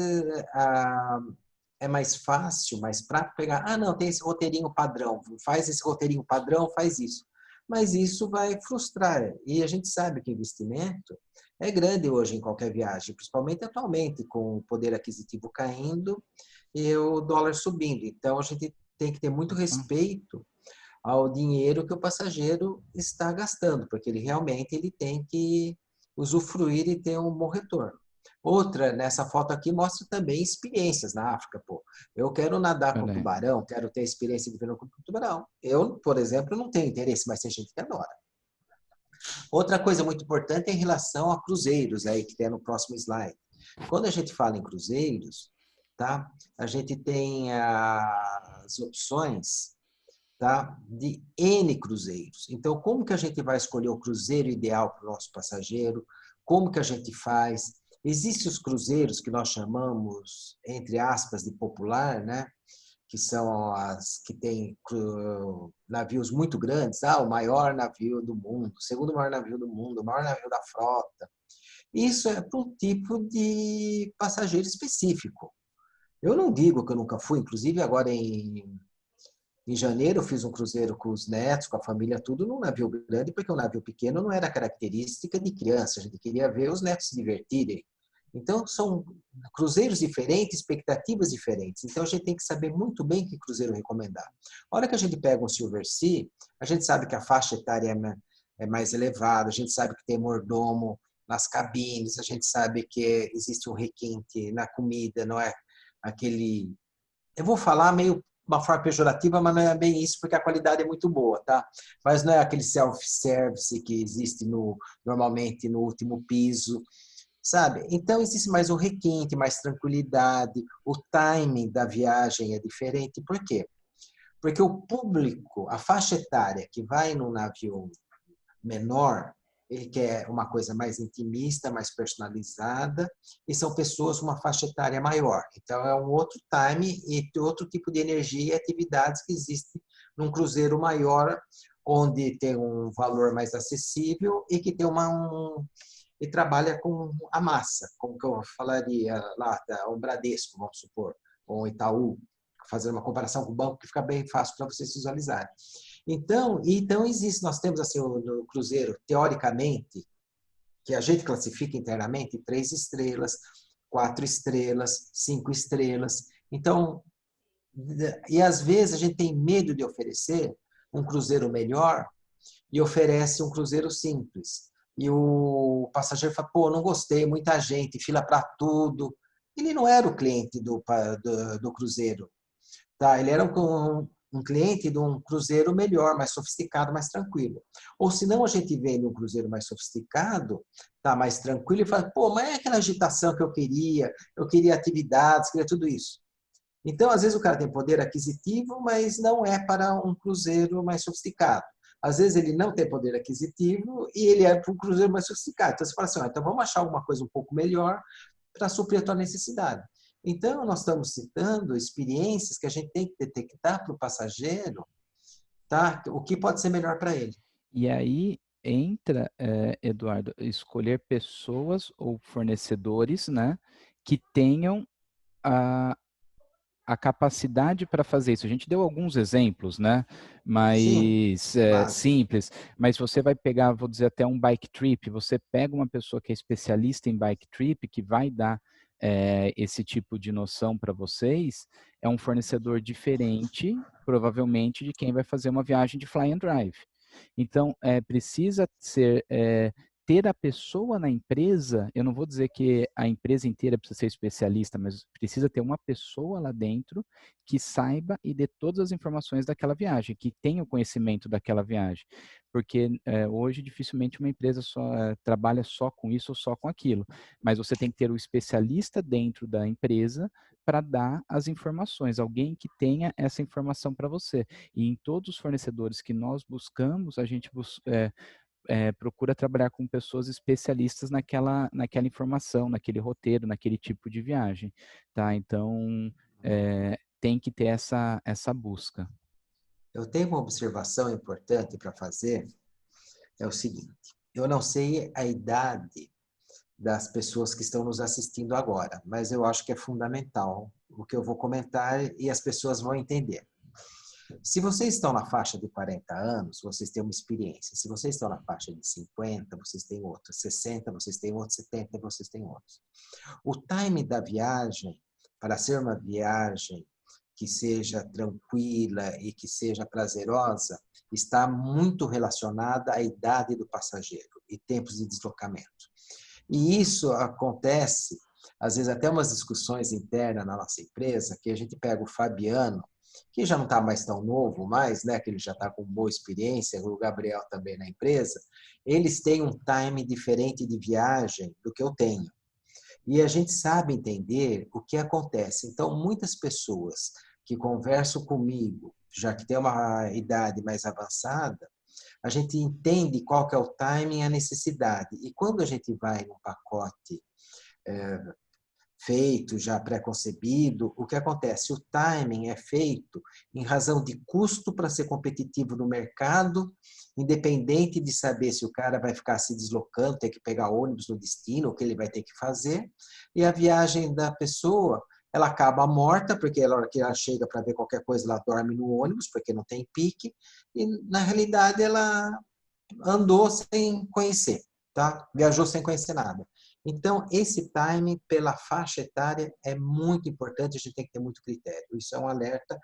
é mais fácil, mais prático pegar, não, tem esse roteirinho padrão, faz esse roteirinho padrão, faz isso. Mas isso vai frustrar. E a gente sabe que o investimento é grande hoje em qualquer viagem, principalmente atualmente, com o poder aquisitivo caindo e o dólar subindo. Então, a gente tem que ter muito respeito ao dinheiro que o passageiro está gastando, porque ele tem que usufruir e ter um bom retorno. Outra, nessa foto aqui, mostra também experiências na África. Pô. Eu quero nadar com tubarão, quero ter a experiência de ver com tubarão. Eu, por exemplo, não tenho interesse, mas tem gente que adora. Outra coisa muito importante é em relação a cruzeiros, aí, que tem no próximo slide. Quando a gente fala em cruzeiros, tá? A gente tem as opções, tá, de N cruzeiros. Então, como que a gente vai escolher o cruzeiro ideal para o nosso passageiro? Como que a gente faz? Existem os cruzeiros que nós chamamos, entre aspas, de popular, né? Que são as que têm navios muito grandes. O maior navio do mundo, o segundo maior navio do mundo, o maior navio da frota. Isso é para um tipo de passageiro específico. Eu não digo que eu nunca fui, inclusive agora em janeiro eu fiz um cruzeiro com os netos, com a família, tudo num navio grande, porque o navio pequeno não era característica de criança, a gente queria ver os netos se divertirem. Então, são cruzeiros diferentes, expectativas diferentes. Então, a gente tem que saber muito bem que cruzeiro recomendar. A hora que a gente pega um Silversea, a gente sabe que a faixa etária é mais elevada, a gente sabe que tem mordomo nas cabines, a gente sabe que existe um requinte na comida, não é aquele... Eu vou falar meio uma forma pejorativa, mas não é bem isso, porque a qualidade é muito boa, tá? Mas não é aquele self-service que existe normalmente no último piso, sabe? Então, existe mais um requinte, mais tranquilidade, o timing da viagem é diferente. Por quê? Porque o público, a faixa etária que vai num navio menor, ele quer uma coisa mais intimista, mais personalizada, e são pessoas com uma faixa etária maior. Então, é um outro time e outro tipo de energia e atividades que existem num cruzeiro maior, onde tem um valor mais acessível e que tem e trabalha com a massa, como que eu falaria lá, o Bradesco, vamos supor, ou o Itaú, fazer uma comparação com o banco que fica bem fácil para vocês visualizarem. Então existe, nós temos assim no cruzeiro, teoricamente, que a gente classifica internamente 3 estrelas, 4 estrelas, 5 estrelas. Então, e às vezes a gente tem medo de oferecer um cruzeiro melhor e oferece um cruzeiro simples. E o passageiro fala, pô, não gostei, muita gente, fila para tudo. Ele não era o cliente do cruzeiro, tá? Ele era um cliente de um cruzeiro melhor, mais sofisticado, mais tranquilo. Ou se não, a gente vende um cruzeiro mais sofisticado, tá mais tranquilo, e fala, pô, mas é aquela agitação que eu queria atividades, queria tudo isso. Então, às vezes o cara tem poder aquisitivo, mas não é para um cruzeiro mais sofisticado. Às vezes ele não tem poder aquisitivo e ele é para um cruzeiro mais sofisticado. Então você fala assim, então vamos achar alguma coisa um pouco melhor para suprir a tua necessidade. Então, nós estamos citando experiências que a gente tem que detectar para o passageiro, tá? O que pode ser melhor para ele. E aí entra, Eduardo, escolher pessoas ou fornecedores, né, que tenham a capacidade para fazer isso. A gente deu alguns exemplos, né? Sim, Mas básico. simples. Mas você vai pegar, vou dizer até um bike trip, você pega uma pessoa que é especialista em bike trip, que vai dar esse tipo de noção para vocês, é um fornecedor diferente, provavelmente, de quem vai fazer uma viagem de fly and drive. Então, precisa ser ter a pessoa na empresa, eu não vou dizer que a empresa inteira precisa ser especialista, mas precisa ter uma pessoa lá dentro que saiba e dê todas as informações daquela viagem, que tenha o conhecimento daquela viagem. Porque hoje dificilmente uma empresa trabalha só com isso ou só com aquilo, mas você tem que ter o especialista dentro da empresa para dar as informações, alguém que tenha essa informação para você. E em todos os fornecedores que nós buscamos, a gente procura trabalhar com pessoas especialistas naquela informação, naquele roteiro, naquele tipo de viagem, tá? Então, tem que ter essa busca. Eu tenho uma observação importante para fazer, é o seguinte, eu não sei a idade das pessoas que estão nos assistindo agora, mas eu acho que é fundamental o que eu vou comentar e as pessoas vão entender. Se vocês estão na faixa de 40 anos, vocês têm uma experiência. Se vocês estão na faixa de 50, vocês têm outra. 60, vocês têm outra. 70, vocês têm outros. O time da viagem, para ser uma viagem que seja tranquila e que seja prazerosa, está muito relacionada à idade do passageiro e tempos de deslocamento. E isso acontece, às vezes, até umas discussões internas na nossa empresa, que a gente pega o Fabiano, que já não está mais tão novo mais, né, que ele já está com boa experiência, o Gabriel também na empresa, eles têm um time diferente de viagem do que eu tenho. E a gente sabe entender o que acontece. Então, muitas pessoas que conversam comigo, já que tem uma idade mais avançada, a gente entende qual que é o timing e a necessidade. E quando a gente vai num pacote feito, já pré-concebido, o que acontece? O timing é feito em razão de custo para ser competitivo no mercado, independente de saber se o cara vai ficar se deslocando, ter que pegar ônibus no destino, o que ele vai ter que fazer, e a viagem da pessoa, ela acaba morta, porque ela, que ela chega para ver qualquer coisa, ela dorme no ônibus, porque não tem pique, e na realidade ela andou sem conhecer. tá? Viajou sem conhecer nada. Então, esse timing pela faixa etária é muito importante, a gente tem que ter muito critério. Isso é um alerta,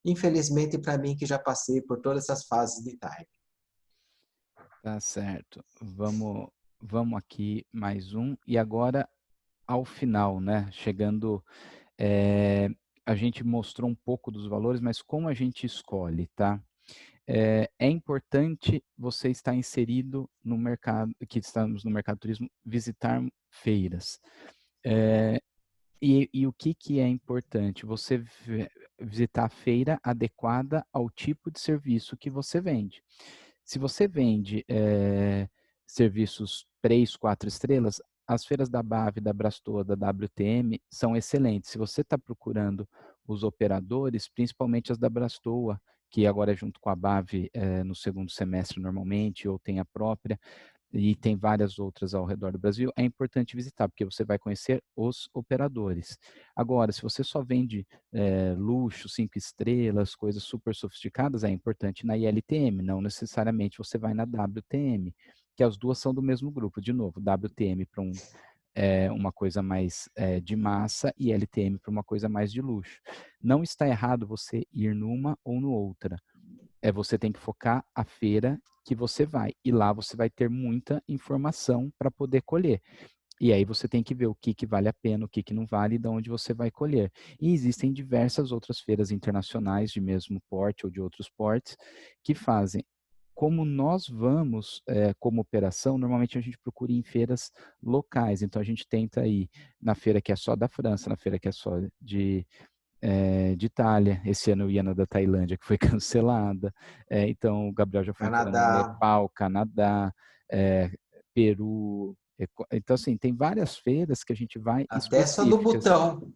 infelizmente, para mim, que já passei por todas essas fases de timing. Tá certo. Vamos aqui mais um. E agora, ao final, né? Chegando, a gente mostrou um pouco dos valores, mas como a gente escolhe, tá? É importante você estar inserido no mercado, que estamos no mercado de turismo, visitar feiras. E o que que é importante? Você visitar a feira adequada ao tipo de serviço que você vende. Se você vende serviços 3, 4 estrelas, as feiras da BAV, da Brastoa, da WTM são excelentes. Se você está procurando os operadores, principalmente as da Brastoa, que agora é junto com a BAV no segundo semestre normalmente, ou tem a própria, e tem várias outras ao redor do Brasil, é importante visitar, porque você vai conhecer os operadores. Agora, se você só vende luxo, 5 estrelas, coisas super sofisticadas, é importante ir na ILTM, não necessariamente você vai na WTM, que as duas são do mesmo grupo. De novo, WTM para uma coisa mais de massa e LTM para uma coisa mais de luxo. Não está errado você ir numa ou no outra. Você tem que focar a feira que você vai. E lá você vai ter muita informação para poder colher. E aí você tem que ver o que, que vale a pena, o que, que não vale e de onde você vai colher. E existem diversas outras feiras internacionais de mesmo porte ou de outros portes que fazem. Como nós vamos como operação, normalmente a gente procura ir em feiras locais. Então a gente tenta ir na feira que é só da França, na feira que é só de Itália. Esse ano eu ia na da Tailândia, que foi cancelada. Então, o Gabriel já foi em feira no Canadá, Nepal, Canadá, Peru. Então, assim, tem várias feiras que a gente vai até essa do específicas. Butão,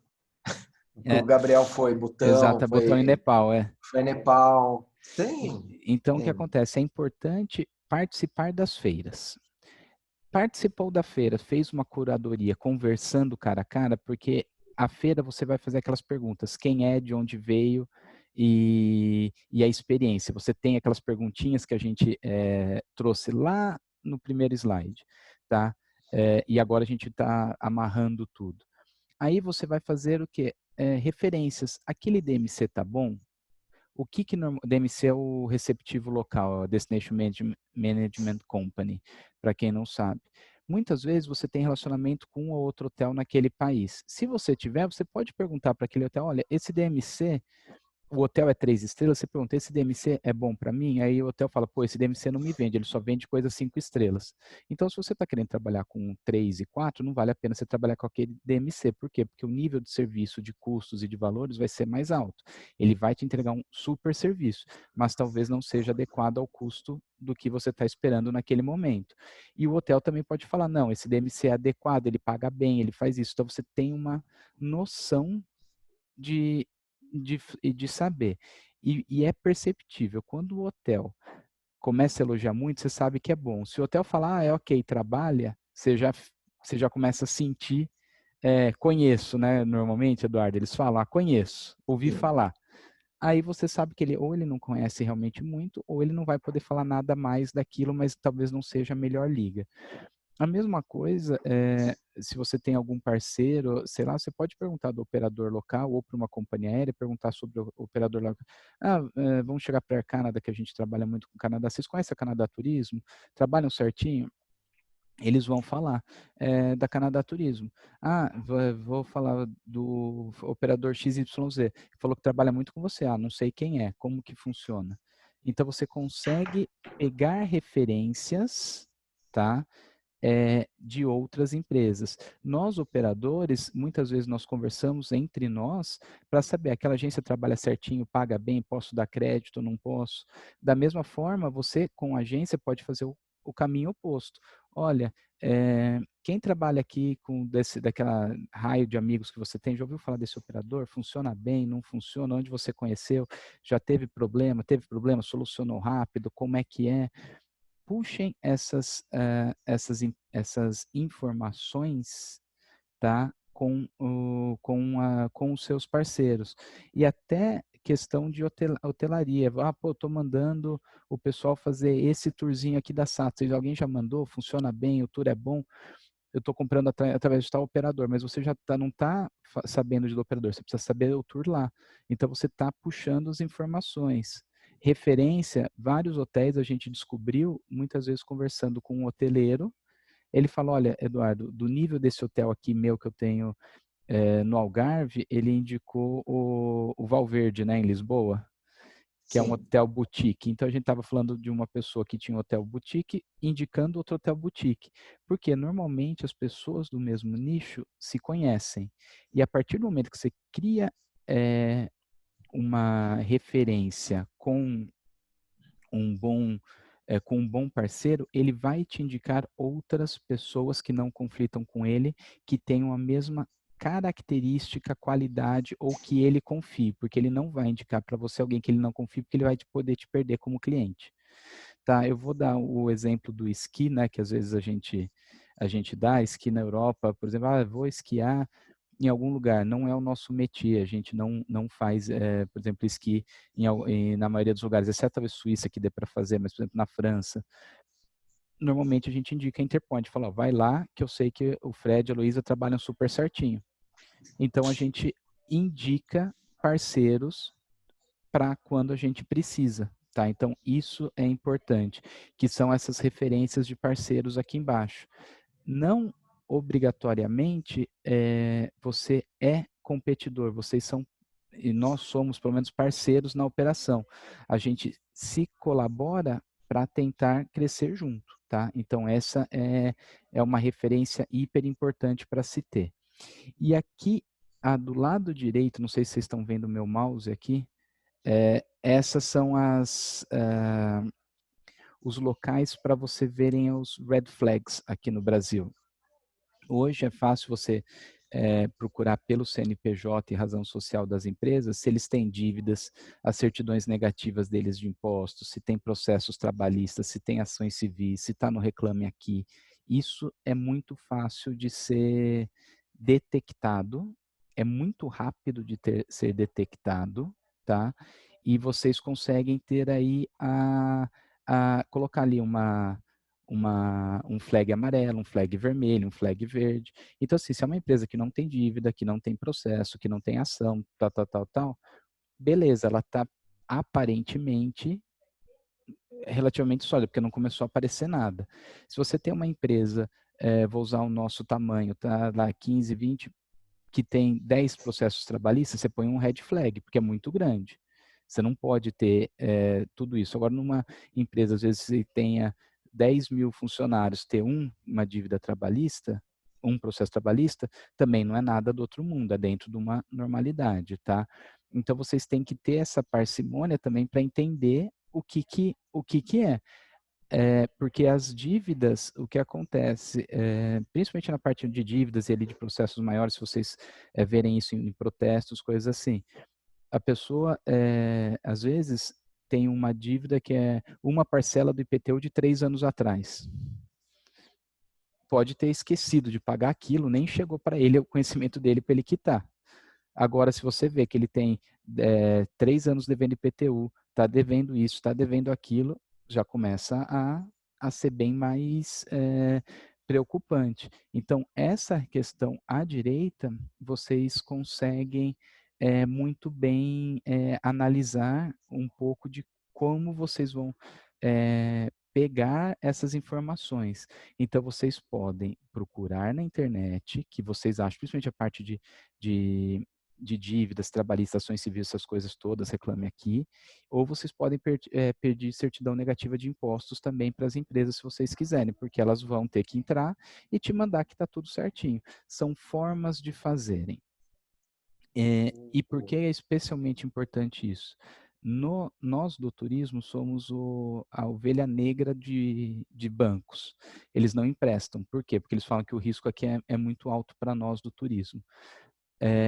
que o Gabriel foi, Butão, Exato, Botão em Nepal, foi Nepal. Tem, Então, o que tem. acontece? É importante participar das feiras. Participou da feira, fez uma curadoria, conversando cara a cara, porque a feira você vai fazer aquelas perguntas, quem é, de onde veio e a experiência. Você tem aquelas perguntinhas que a gente trouxe lá no primeiro slide, tá? E agora a gente está amarrando tudo. Aí você vai fazer o quê? Referências. Aquele DMC tá bom? O que que DMC é o receptivo local, a Destination Management Company, para quem não sabe. Muitas vezes você tem relacionamento com um ou outro hotel naquele país. Se você tiver, você pode perguntar para aquele hotel, olha, esse DMC, o hotel é 3 estrelas, você pergunta, esse DMC é bom para mim? Aí o hotel fala, pô, esse DMC não me vende, ele só vende coisas 5 estrelas. Então, se você está querendo trabalhar com 3 e 4, não vale a pena você trabalhar com aquele DMC. Por quê? Porque o nível de serviço, de custos e de valores vai ser mais alto. Ele vai te entregar um super serviço, mas talvez não seja adequado ao custo do que você está esperando naquele momento. E o hotel também pode falar, não, esse DMC é adequado, ele paga bem, ele faz isso. Então, você tem uma noção de, de saber. E é perceptível. Quando o hotel começa a elogiar muito, você sabe que é bom. Se o hotel falar, é ok, trabalha, você já começa a sentir, conheço, né? Normalmente, Eduardo, eles falam, conheço, ouvi Sim. falar. Aí você sabe que ele ou ele não conhece realmente muito, ou ele não vai poder falar nada mais daquilo, mas talvez não seja a melhor liga. A mesma coisa, se você tem algum parceiro, sei lá, você pode perguntar do operador local ou para uma companhia aérea, perguntar sobre o operador local. Vamos chegar para a Air Canada, que a gente trabalha muito com o Canadá. Vocês conhecem a Canadá Turismo? Trabalham certinho? Eles vão falar da Canadá Turismo. Vou falar do operador XYZ, que falou que trabalha muito com você. Não sei quem é, como que funciona. Então, você consegue pegar referências, tá? De outras empresas. Nós, operadores, muitas vezes nós conversamos entre nós para saber, aquela agência trabalha certinho, paga bem, posso dar crédito, não posso. Da mesma forma, você com a agência pode fazer o caminho oposto. Olha, quem trabalha aqui com daquela raio de amigos que você tem, já ouviu falar desse operador? Funciona bem, não funciona? Onde você conheceu? Já teve problema? Teve problema? Solucionou rápido? Como é que é? Puxem essas informações, tá, com os seus parceiros. E até questão de hotelaria. Ah, pô, estou mandando o pessoal fazer esse tourzinho aqui da SATS. Alguém já mandou? Funciona bem? O tour é bom? Eu estou comprando através de tal operador, mas você já não está sabendo do operador, você precisa saber o tour lá. Então, você está puxando as informações. Referência, vários hotéis a gente descobriu, muitas vezes conversando com um hoteleiro, ele fala, olha, Eduardo, do nível desse hotel aqui meu que eu tenho no Algarve, ele indicou o Valverde, né, em Lisboa, que é um Sim. hotel boutique. Então, a gente estava falando de uma pessoa que tinha um hotel boutique, indicando outro hotel boutique. Porque, normalmente, as pessoas do mesmo nicho se conhecem. E, a partir do momento que você cria uma referência com um bom parceiro, ele vai te indicar outras pessoas que não conflitam com ele, que tenham a mesma característica, qualidade ou que ele confie, porque ele não vai indicar para você alguém que ele não confie, porque ele vai poder te perder como cliente. Tá, eu vou dar o exemplo do esqui, né, que às vezes a gente dá, esqui na Europa, por exemplo, vou esquiar em algum lugar, não é o nosso métier, a gente não faz, por exemplo, esqui na maioria dos lugares, exceto talvez Suíça que dê para fazer, mas, por exemplo, na França, normalmente a gente indica a Interpoint, fala, ó, vai lá que eu sei que o Fred e a Luísa trabalham super certinho. Então, a gente indica parceiros para quando a gente precisa, tá? Então, isso é importante, que são essas referências de parceiros aqui embaixo. Não obrigatoriamente você é competidor, vocês são, e nós somos pelo menos parceiros na operação. A gente se colabora para tentar crescer junto, tá? Então essa é uma referência hiper importante para se ter. E aqui, do lado direito, não sei se vocês estão vendo o meu mouse aqui, essas são os locais para você verem os red flags aqui no Brasil. Hoje é fácil você procurar pelo CNPJ e razão social das empresas, se eles têm dívidas, as certidões negativas deles de impostos, se tem processos trabalhistas, se tem ações civis, se está no Reclame Aqui. Isso é muito fácil de ser detectado, é muito rápido de ser detectado, tá? E vocês conseguem ter aí colocar ali um flag amarelo, um flag vermelho, um flag verde. Então, assim, se é uma empresa que não tem dívida, que não tem processo, que não tem ação, tal, beleza, ela está aparentemente relativamente sólida, porque não começou a aparecer nada. Se você tem uma empresa, vou usar o nosso tamanho, tá lá 15, 20, que tem 10 processos trabalhistas, você põe um red flag, porque é muito grande. Você não pode ter tudo isso. Agora, numa empresa, às vezes, você tenha 10 mil funcionários, ter uma dívida trabalhista, um processo trabalhista, também não é nada do outro mundo, é dentro de uma normalidade, tá? Então, vocês têm que ter essa parcimônia também para entender o que é. Porque as dívidas, o que acontece, principalmente na parte de dívidas e ali de processos maiores, se vocês verem isso em protestos, coisas assim, a pessoa, às vezes, tem uma dívida que é uma parcela do IPTU de 3 anos atrás. Pode ter esquecido de pagar aquilo, nem chegou para ele o conhecimento dele para ele quitar. Agora, se você vê que ele tem 3 anos devendo IPTU, está devendo isso, está devendo aquilo, já começa a ser bem mais preocupante. Então, essa questão à direita, vocês conseguem muito bem analisar um pouco de como vocês vão pegar essas informações. Então, vocês podem procurar na internet, que vocês acham, principalmente a parte de dívidas, trabalhistas, ações civis, essas coisas todas, Reclame Aqui, ou vocês podem pedir certidão negativa de impostos também para as empresas, se vocês quiserem, porque elas vão ter que entrar e te mandar que está tudo certinho. São formas de fazerem. E por que é especialmente importante isso? Nós do turismo somos a ovelha negra de bancos. Eles não emprestam. Por quê? Porque eles falam que o risco aqui é muito alto para nós do turismo.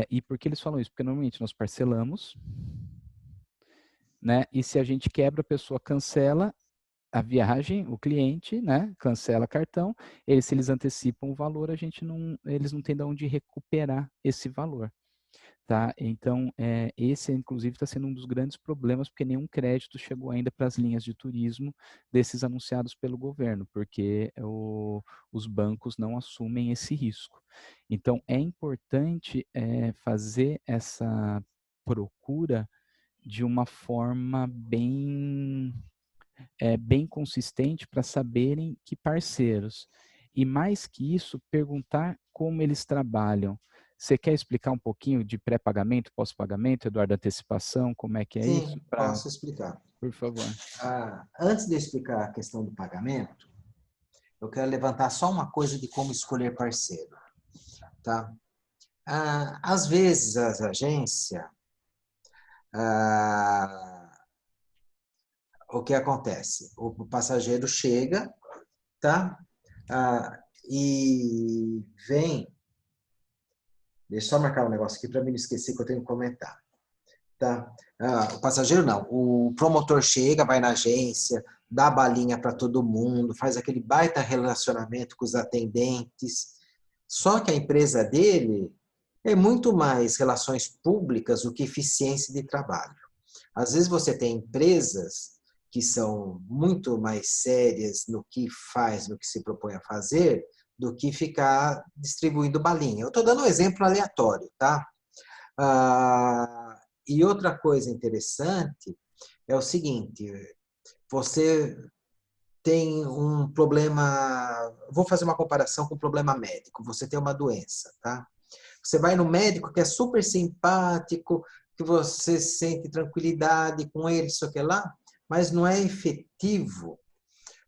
E por que eles falam isso? Porque normalmente nós parcelamos, né? E se a gente quebra, a pessoa cancela a viagem, o cliente, né? Cancela cartão. Se eles antecipam o valor, eles não têm de onde recuperar esse valor. Tá? Então, esse, inclusive, está sendo um dos grandes problemas, porque nenhum crédito chegou ainda para as linhas de turismo desses anunciados pelo governo, porque os bancos não assumem esse risco. Então, é importante fazer essa procura de uma forma bem consistente para saberem que parceiros. E mais que isso, perguntar como eles trabalham. Você quer explicar um pouquinho de pré-pagamento, pós-pagamento, Eduardo, antecipação, como é que é isso? Sim, posso explicar. Por favor. Antes de eu explicar a questão do pagamento, eu quero levantar só uma coisa de como escolher parceiro, tá? Às vezes, as agências, o que acontece? O passageiro chega, tá? E vem. Deixa eu só marcar um negócio aqui para mim não esquecer que eu tenho que comentar. Tá? O passageiro não. O promotor chega, vai na agência, dá balinha para todo mundo, faz aquele baita relacionamento com os atendentes. Só que a empresa dele é muito mais relações públicas do que eficiência de trabalho. Às vezes você tem empresas que são muito mais sérias no que faz, no que se propõe a fazer, do que ficar distribuindo balinha. Eu estou dando um exemplo aleatório, tá? E outra coisa interessante é o seguinte, você tem um problema, vou fazer uma comparação com um problema médico, você tem uma doença, tá? Você vai no médico que é super simpático, que você sente tranquilidade com ele, isso aqui lá, mas não é efetivo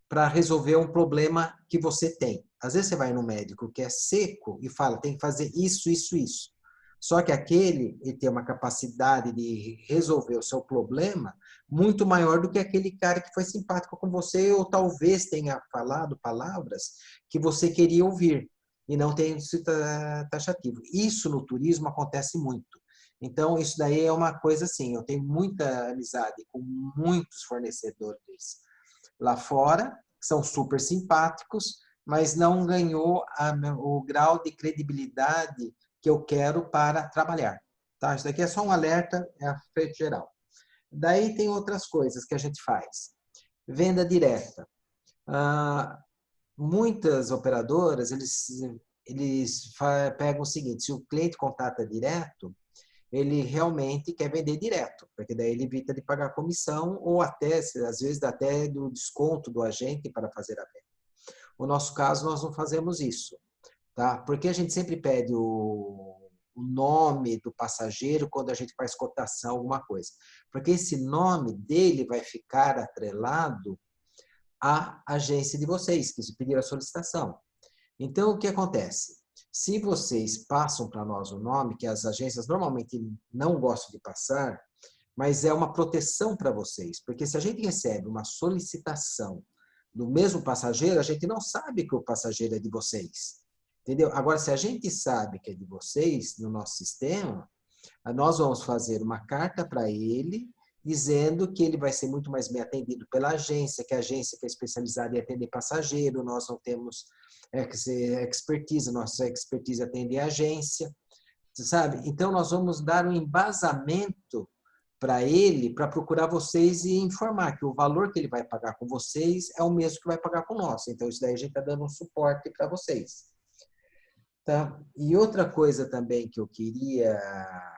para resolver um problema que você tem. Às vezes você vai no médico que é seco e fala, tem que fazer isso, isso, isso. Só que ele tem uma capacidade de resolver o seu problema muito maior do que aquele cara que foi simpático com você ou talvez tenha falado palavras que você queria ouvir e não tenha sido taxativo. Isso no turismo acontece muito. Então, isso daí é uma coisa assim, eu tenho muita amizade com muitos fornecedores lá fora, que são super simpáticos, mas não ganhou o grau de credibilidade que eu quero para trabalhar. Tá? Isso daqui é só um alerta, é a feito geral. Daí tem outras coisas que a gente faz. Venda direta. Muitas operadoras, eles pegam o seguinte, se o cliente contata direto, ele realmente quer vender direto, porque daí ele evita de pagar comissão ou até, às vezes, até do desconto do agente para fazer a venda. No nosso caso, nós não fazemos isso, tá? Porque a gente sempre pede o nome do passageiro quando a gente faz cotação, alguma coisa. Porque esse nome dele vai ficar atrelado à agência de vocês, que pediram a solicitação. Então, o que acontece? Se vocês passam para nós o nome, que as agências normalmente não gostam de passar, mas é uma proteção para vocês, porque se a gente recebe uma solicitação do mesmo passageiro, a gente não sabe que o passageiro é de vocês. Entendeu? Agora, se a gente sabe que é de vocês, no nosso sistema, nós vamos fazer uma carta para ele, dizendo que ele vai ser muito mais bem atendido pela agência, que a agência que é especializada em atender passageiro, nós não temos expertise, nossa expertise atende a agência, sabe? Então, nós vamos dar um embasamento para ele, para procurar vocês e informar que o valor que ele vai pagar com vocês é o mesmo que vai pagar com nós. Então, isso daí a gente está dando um suporte para vocês. Tá? E outra coisa também que eu queria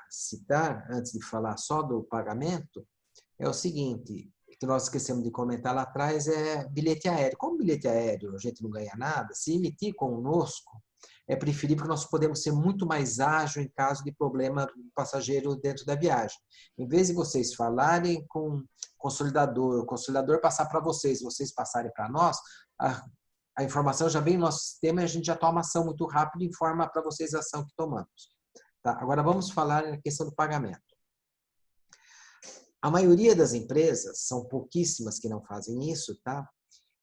citar, antes de falar só do pagamento, é o seguinte, que nós esquecemos de comentar lá atrás, é bilhete aéreo. Como bilhete aéreo a gente não ganha nada, se emitir conosco, é preferível que nós podemos ser muito mais ágil em caso de problema do passageiro dentro da viagem. Em vez de vocês falarem com o consolidador passar para vocês, vocês passarem para nós, a informação já vem no nosso sistema e a gente já toma ação muito rápido e informa para vocês a ação que tomamos. Tá? Agora vamos falar na questão do pagamento. A maioria das empresas, são pouquíssimas que não fazem isso, tá?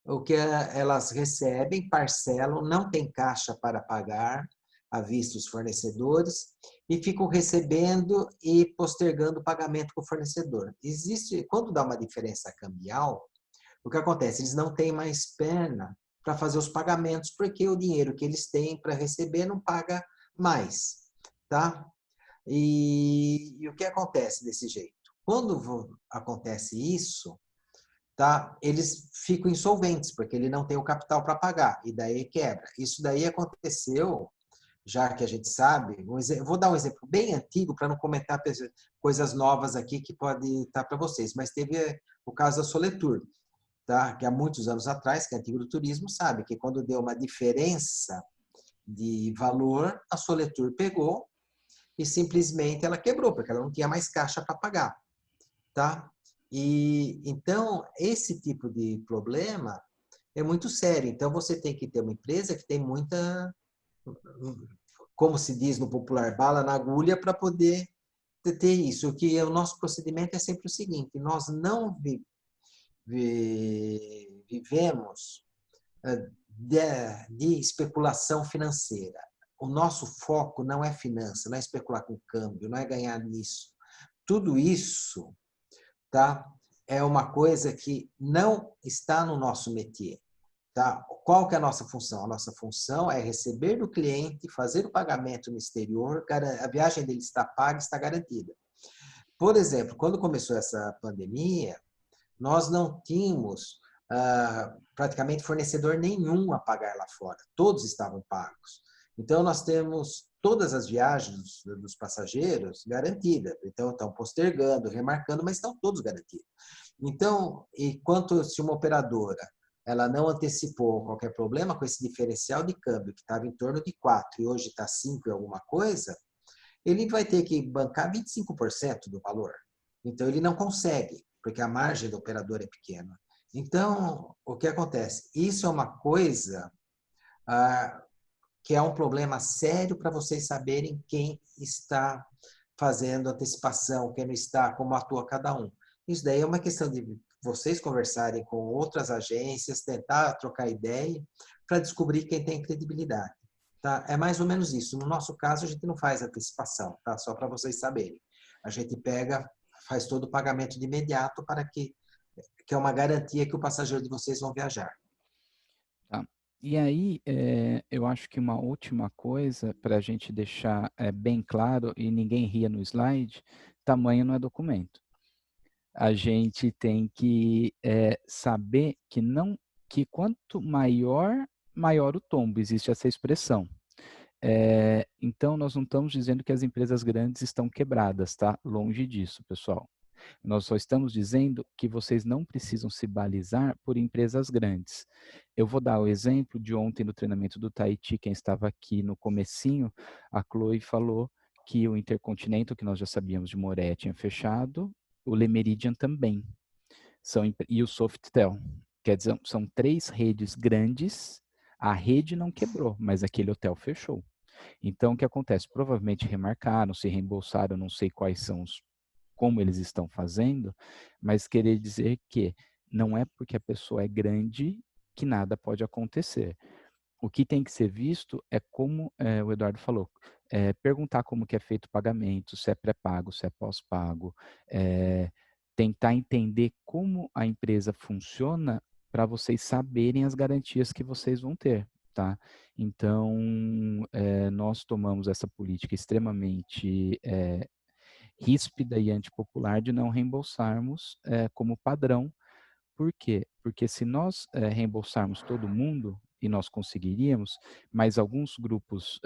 O que elas recebem, parcelam, não tem caixa para pagar à vista os fornecedores e ficam recebendo e postergando o pagamento com o fornecedor. Quando dá uma diferença cambial, o que acontece? Eles não têm mais perna para fazer os pagamentos, porque o dinheiro que eles têm para receber não paga mais, tá? E o que acontece desse jeito? Quando acontece isso, tá? Eles ficam insolventes, porque ele não tem o capital para pagar, e daí quebra. Isso daí aconteceu, já que a gente sabe, vou dar um exemplo bem antigo para não comentar coisas novas aqui que pode estar para vocês, mas teve o caso da Soletur, tá? Que há muitos anos atrás, que é antigo do turismo, sabe que quando deu uma diferença de valor, a Soletur pegou e simplesmente ela quebrou, porque ela não tinha mais caixa para pagar, tá? E então esse tipo de problema é muito sério. Então você tem que ter uma empresa que tem muita, como se diz no popular, bala na agulha para poder ter isso. Que o nosso procedimento é sempre o seguinte: nós não vivemos de especulação financeira. O nosso foco não é finança, não é especular com câmbio, não é ganhar nisso. Tudo isso, tá? É uma coisa que não está no nosso métier. Tá? Qual que é a nossa função? A nossa função é receber do cliente, fazer o pagamento no exterior, a viagem dele está paga, está garantida. Por exemplo, quando começou essa pandemia, nós não tínhamos praticamente fornecedor nenhum a pagar lá fora. Todos estavam pagos. Então, nós temos todas as viagens dos passageiros garantidas. Então, estão postergando, remarcando, mas estão todos garantidos. Então, enquanto se uma operadora ela não antecipou qualquer problema com esse diferencial de câmbio, que estava em torno de 4 e hoje está 5 e alguma coisa, ele vai ter que bancar 25% do valor. Então, ele não consegue, porque a margem do operador é pequena. Então, o que acontece? Isso é uma coisa que é um problema sério para vocês saberem quem está fazendo antecipação, quem não está, como atua cada um. Isso daí é uma questão de vocês conversarem com outras agências, tentar trocar ideia para descobrir quem tem credibilidade. Tá? É mais ou menos isso. No nosso caso, a gente não faz antecipação, tá? Só para vocês saberem. A gente pega, faz todo o pagamento de imediato para que é uma garantia que o passageiro de vocês vão viajar. Tá. E aí, eu acho que uma última coisa para a gente deixar bem claro, e ninguém ria no slide, tamanho não é documento. A gente tem que saber que quanto maior, maior o tombo, existe essa expressão. Então, nós não estamos dizendo que as empresas grandes estão quebradas, tá? Longe disso, pessoal. Nós só estamos dizendo que vocês não precisam se balizar por empresas grandes. Eu vou dar o exemplo de ontem no treinamento do Tahiti, quem estava aqui no comecinho, a Chloe falou que o Intercontinental, que nós já sabíamos de Moré, tinha fechado, o Le Méridien também, e o Sofitel. Quer dizer, são 3 redes grandes, a rede não quebrou, mas aquele hotel fechou. Então, o que acontece? Provavelmente remarcaram, se reembolsaram, não sei quais são como eles estão fazendo, mas querer dizer que não é porque a pessoa é grande que nada pode acontecer. O que tem que ser visto é como o Eduardo falou, perguntar como que é feito o pagamento, se é pré-pago, se é pós-pago, tentar entender como a empresa funciona para vocês saberem as garantias que vocês vão ter. Tá? Então, nós tomamos essa política extremamente ríspida e antipopular de não reembolsarmos como padrão. Por quê? Porque se nós reembolsarmos todo mundo, e nós conseguiríamos, mas alguns grupos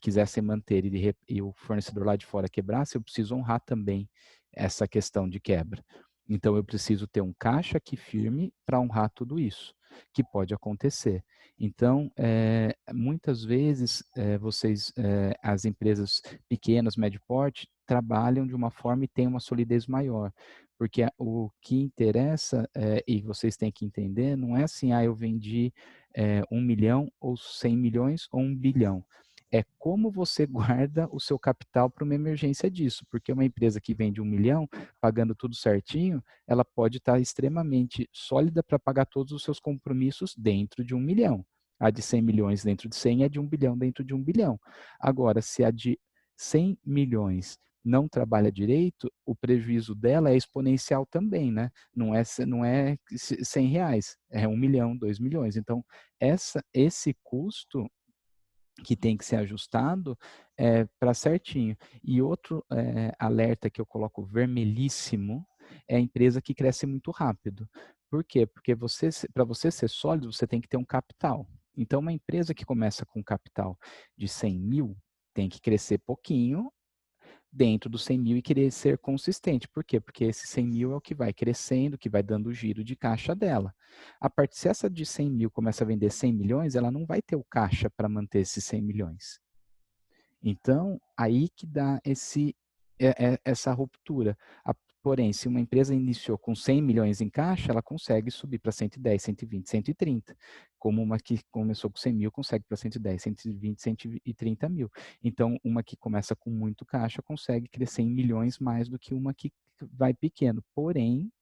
quisessem manter e o fornecedor lá de fora quebrasse, eu preciso honrar também essa questão de quebra. Então, eu preciso ter um caixa aqui firme para honrar tudo isso, que pode acontecer. Então, muitas vezes, as empresas pequenas, médio porte, trabalham de uma forma e têm uma solidez maior. Porque o que interessa, e vocês têm que entender, não é assim, eu vendi 1 milhão ou 100 milhões ou 1 bilhão. É como você guarda o seu capital para uma emergência disso, porque uma empresa que vende 1 milhão, pagando tudo certinho, ela pode estar extremamente sólida para pagar todos os seus compromissos dentro de 1 milhão. A de 100 milhões dentro de 100 é de 1 bilhão dentro de 1 bilhão. Agora, se a de 100 milhões não trabalha direito, o prejuízo dela é exponencial também, né? Não é 100 reais, é 1 milhão, 2 milhões. Então, esse custo que tem que ser ajustado para certinho. E outro alerta que eu coloco vermelhíssimo é a empresa que cresce muito rápido. Por quê? Porque para você ser sólido, você tem que ter um capital. Então, uma empresa que começa com um capital de 100 mil tem que crescer pouquinho dentro dos 100 mil e querer ser consistente. Por quê? Porque esse 100 mil é o que vai crescendo, que vai dando o giro de caixa dela. Se essa de 100 mil começa a vender 100 milhões, ela não vai ter o caixa para manter esses 100 milhões. Então, aí que dá essa ruptura. Porém, se uma empresa iniciou com 100 milhões em caixa, ela consegue subir para 110, 120, 130. Como uma que começou com 100 mil, consegue para 110, 120, 130 mil. Então, uma que começa com muito caixa, consegue crescer em milhões mais do que uma que vai pequeno. Porém,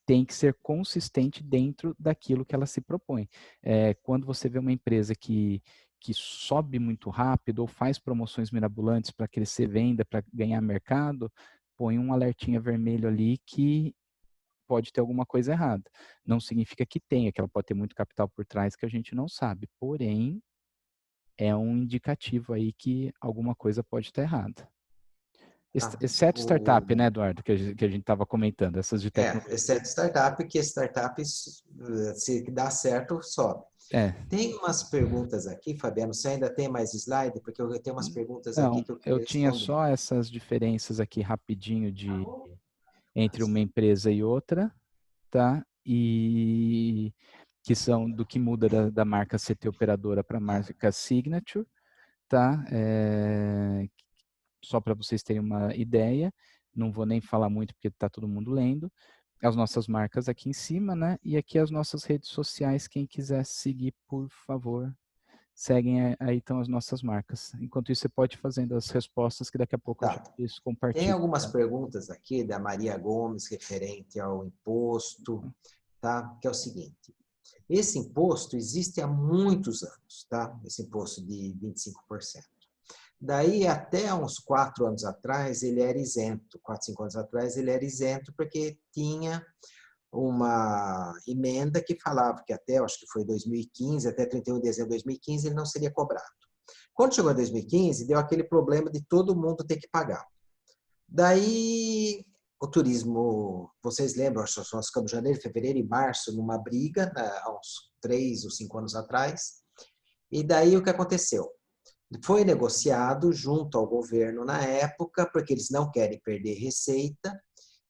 tem que ser consistente dentro daquilo que ela se propõe. Quando você vê uma empresa que sobe muito rápido ou faz promoções mirabolantes para crescer venda, para ganhar mercado, põe um alertinha vermelho ali que pode ter alguma coisa errada. Não significa que tenha, que ela pode ter muito capital por trás que a gente não sabe. Porém, é um indicativo aí que alguma coisa pode estar errada. Tá? Exceto startup, né, Eduardo, que a gente estava comentando, essas de tecnologia. Exceto startup, que startups, se dá certo, sobe. É, Tem umas perguntas aqui, Fabiano, você ainda tem mais slide? Porque eu tenho umas perguntas aqui não, que eu eu queria tinha responder. só essas diferenças aqui rapidinho entre uma empresa e outra, tá? E que são do que muda da marca CT operadora para a marca Signature, tá? Só para vocês terem uma ideia, não vou nem falar muito porque está todo mundo lendo. As nossas marcas aqui em cima, né? E aqui as nossas redes sociais, quem quiser seguir, por favor, seguem aí estão as nossas marcas. Enquanto isso, você pode ir fazendo as respostas que daqui a pouco eu já Tá. Tem compartilho. algumas perguntas aqui da Maria Gomes referente ao imposto, tá? Que é o seguinte: esse imposto existe há muitos anos, tá? Esse imposto de 25%. Daí, até uns 4 anos atrás, ele era isento. 4, 5 anos atrás, ele era isento porque tinha uma emenda que falava que até, acho que foi 2015, até 31 de dezembro de 2015, ele não seria cobrado. Quando chegou em 2015, deu aquele problema de todo mundo ter que pagar. Daí, o turismo, vocês lembram, acho que nós ficamos em janeiro, fevereiro e março numa briga, né, há uns 3 ou 5 anos atrás. E daí o que aconteceu? Foi negociado junto ao governo na época, porque eles não querem perder receita,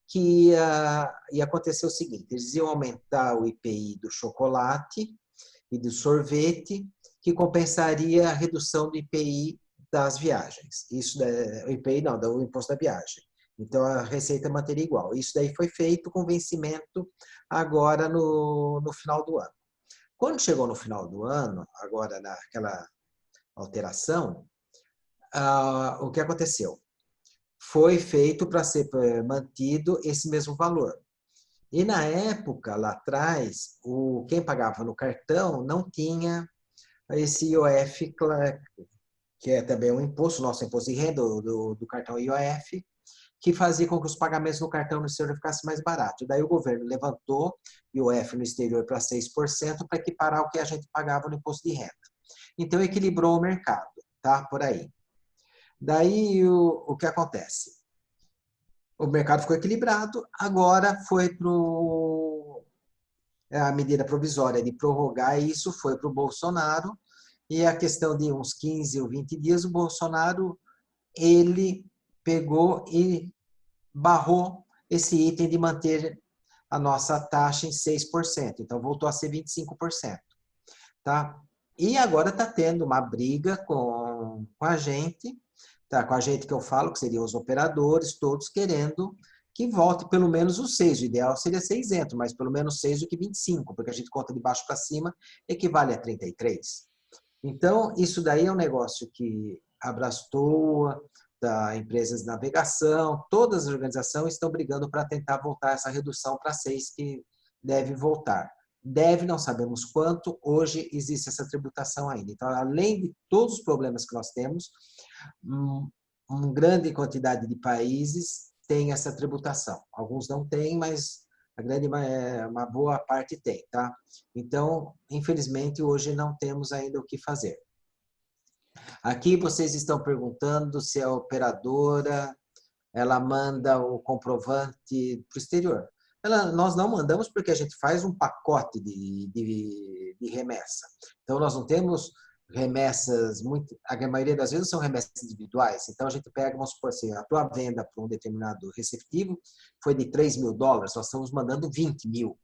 que ia acontecer o seguinte: eles iam aumentar o IPI do chocolate e do sorvete, que compensaria a redução do IPI das viagens. Isso, o IPI não, do imposto da viagem. Então, a receita manteria igual. Isso daí foi feito com vencimento agora no final do ano. Quando chegou no final do ano, agora naquela alteração, o que aconteceu? Foi feito para ser mantido esse mesmo valor. E na época, lá atrás, quem pagava no cartão não tinha esse IOF, que é também um imposto, nosso imposto de renda do cartão IOF, que fazia com que os pagamentos no cartão no exterior ficassem mais baratos. Daí o governo levantou IOF no exterior para 6% para equiparar o que a gente pagava no imposto de renda. Então equilibrou o mercado, tá? Por aí. Daí o que acontece? O mercado ficou equilibrado, agora foi para a medida provisória de prorrogar isso, foi para o Bolsonaro, e a questão de uns 15 ou 20 dias, o Bolsonaro, ele pegou e barrou esse item de manter a nossa taxa em 6%, então voltou a ser 25%. Tá? E agora está tendo uma briga com a gente, tá? Com a gente que eu falo, que seriam os operadores, todos querendo que volte pelo menos os 6. O ideal seria ser isento, mas pelo menos 6 do que 25, porque a gente conta de baixo para cima, equivale a 33. Então, isso daí é um negócio que a Abrastoa, da empresas de navegação, todas as organizações estão brigando para tentar voltar essa redução para 6, que deve voltar. Deve, não sabemos quanto, hoje existe essa tributação ainda. Então, além de todos os problemas que nós temos, uma grande quantidade de países tem essa tributação. Alguns não têm, mas uma boa parte tem, tá? Então, infelizmente, hoje não temos ainda o que fazer. Aqui vocês estão perguntando se a operadora ela manda o comprovante para o exterior. Nós não mandamos porque a gente faz um pacote de remessa. Então, nós não temos remessas, a maioria das vezes são remessas individuais. Então, a gente pega, vamos supor assim, a tua venda para um determinado receptivo foi de $3.000, nós estamos mandando 20 mil,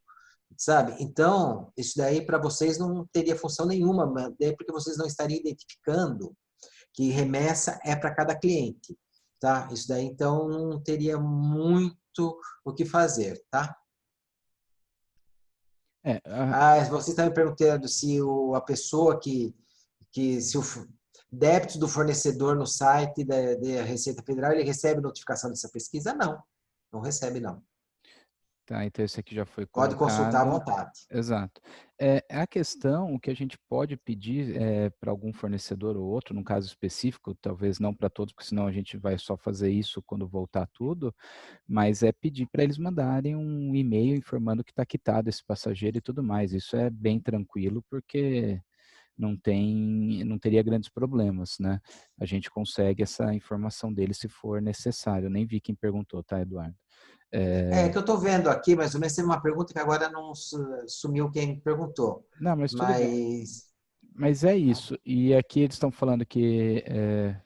sabe? Então, isso daí para vocês não teria função nenhuma, porque vocês não estariam identificando que remessa é para cada cliente, tá? Isso daí, então, não teria muito o que fazer, tá? É, Ah, você está me perguntando se a pessoa se o débito do fornecedor no site da Receita Federal, ele recebe notificação dessa pesquisa? Não, não recebe, não. tá, então esse aqui já foi Pode consultar à colocado. vontade. Exato. A questão, o que a gente pode pedir para algum fornecedor ou outro, num caso específico, talvez não para todos, porque senão a gente vai só fazer isso quando voltar tudo, mas é pedir para eles mandarem um e-mail informando que está quitado esse passageiro e tudo mais. Isso é bem tranquilo, porque não teria grandes problemas, né? A gente consegue essa informação dele se for necessário. Eu nem vi quem perguntou, tá, Eduardo? É que eu estou vendo aqui, mais ou menos, tem uma pergunta que agora não sumiu quem perguntou. Não, mas tudo bem. Mas Mas é isso. E aqui eles estão falando que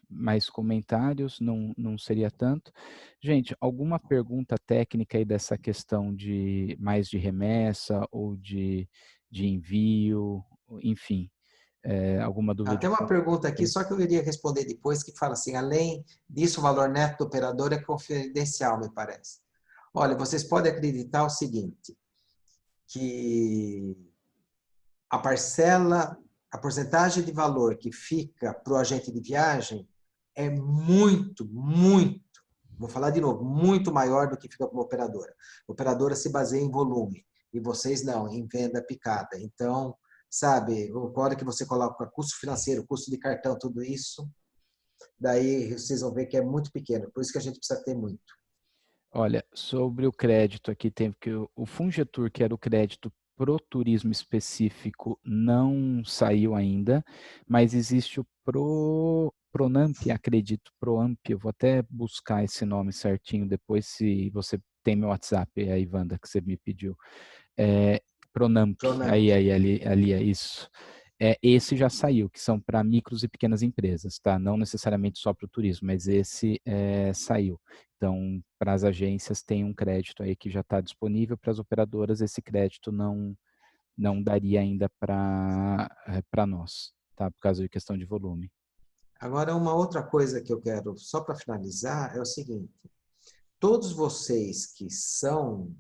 mais comentários, não seria tanto. Gente, alguma pergunta técnica aí dessa questão de mais de remessa ou de envio, enfim, alguma dúvida de tem uma pergunta aqui, como. só que eu iria responder depois, que fala assim, além disso, o valor neto do operador é confidencial, me parece. Olha, vocês podem acreditar o seguinte, que a parcela, a porcentagem de valor que fica para o agente de viagem é muito, vou falar de novo, muito maior do que fica para uma operadora. A operadora se baseia em volume e vocês não, em venda picada. Então, sabe, a hora que você coloca custo financeiro, custo de cartão, tudo isso, daí vocês vão ver que é muito pequeno. Por isso que a gente precisa ter muito. Olha, sobre o crédito aqui, tem que o Fungetur, que era o crédito pro turismo específico, não saiu ainda, mas existe o Pronamp, acredito, Proamp, eu vou até buscar esse nome certinho depois, se você tem meu WhatsApp, aí, Wanda, que você me pediu. É, Pronamp, Pronamp. ali é isso. Esse já saiu, que são para micros e pequenas empresas, tá? Não necessariamente só para o turismo, mas esse saiu. Então, para as agências tem um crédito aí que já está disponível, para as operadoras esse crédito não daria ainda para nós, tá? Por causa de questão de volume. Agora, uma outra coisa que eu quero, só para finalizar, é o seguinte. Todos vocês que são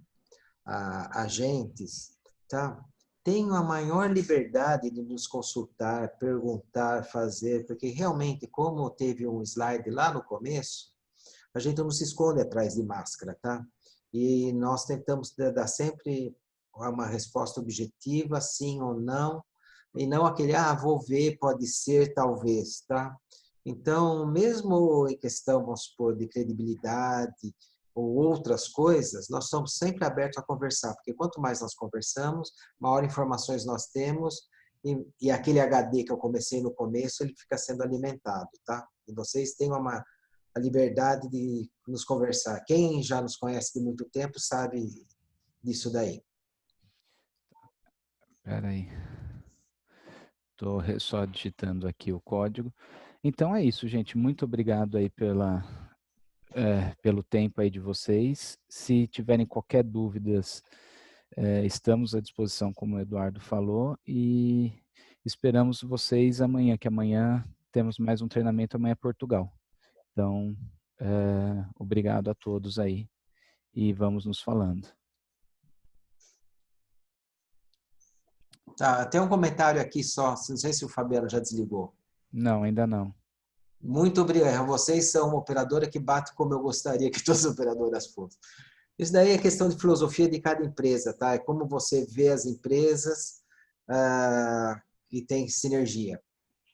agentes, tá? Tenham a maior liberdade de nos consultar, perguntar, fazer, porque realmente, como teve um slide lá no começo, a gente não se esconde atrás de máscara, tá? E nós tentamos dar sempre uma resposta objetiva, sim ou não, e não aquele, vou ver, pode ser, talvez, tá? Então, mesmo em questão, vamos supor, de credibilidade ou outras coisas, nós somos sempre abertos a conversar, porque quanto mais nós conversamos, maior informações nós temos, e aquele HD que eu comecei no começo, ele fica sendo alimentado, tá? E vocês têm a liberdade de nos conversar. Quem já nos conhece de muito tempo sabe disso daí. Espera aí. Estou só digitando aqui o código. Então é isso, gente. Muito obrigado aí pelo tempo aí de vocês. Se tiverem qualquer dúvidas, estamos à disposição, como o Eduardo falou, e esperamos vocês amanhã, que amanhã temos mais um treinamento, amanhã é Portugal. Então, obrigado a todos aí e vamos nos falando. Tá, tem um comentário aqui só, não sei se o Fabiano já desligou. Não, ainda não. Muito obrigado. Vocês são uma operadora que bate como eu gostaria que todas as operadoras fossem. Isso daí é questão de filosofia de cada empresa, tá? É como você vê as empresas e tem sinergia,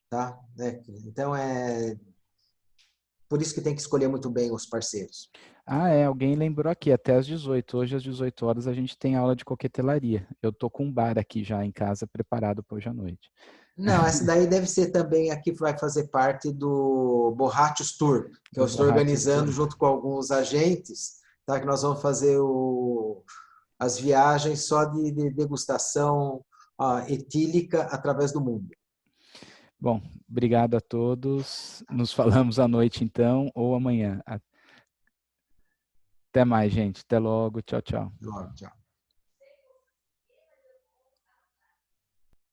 tá? Então, Por isso que tem que escolher muito bem os parceiros. Alguém lembrou aqui, até às 18. Hoje, às 18 horas, a gente tem aula de coquetelaria. Eu tô com um bar aqui já em casa, preparado para hoje à noite. Não, essa daí deve ser também aqui vai fazer parte do Borrachos Tour, que eu Do estou Borrachos organizando Tour. junto com alguns agentes, tá? Que nós vamos fazer as viagens só de degustação etílica através do mundo. Bom, obrigado a todos. Nos falamos à noite, então, ou amanhã. Até mais, gente. Até logo. Tchau, tchau. Tchau.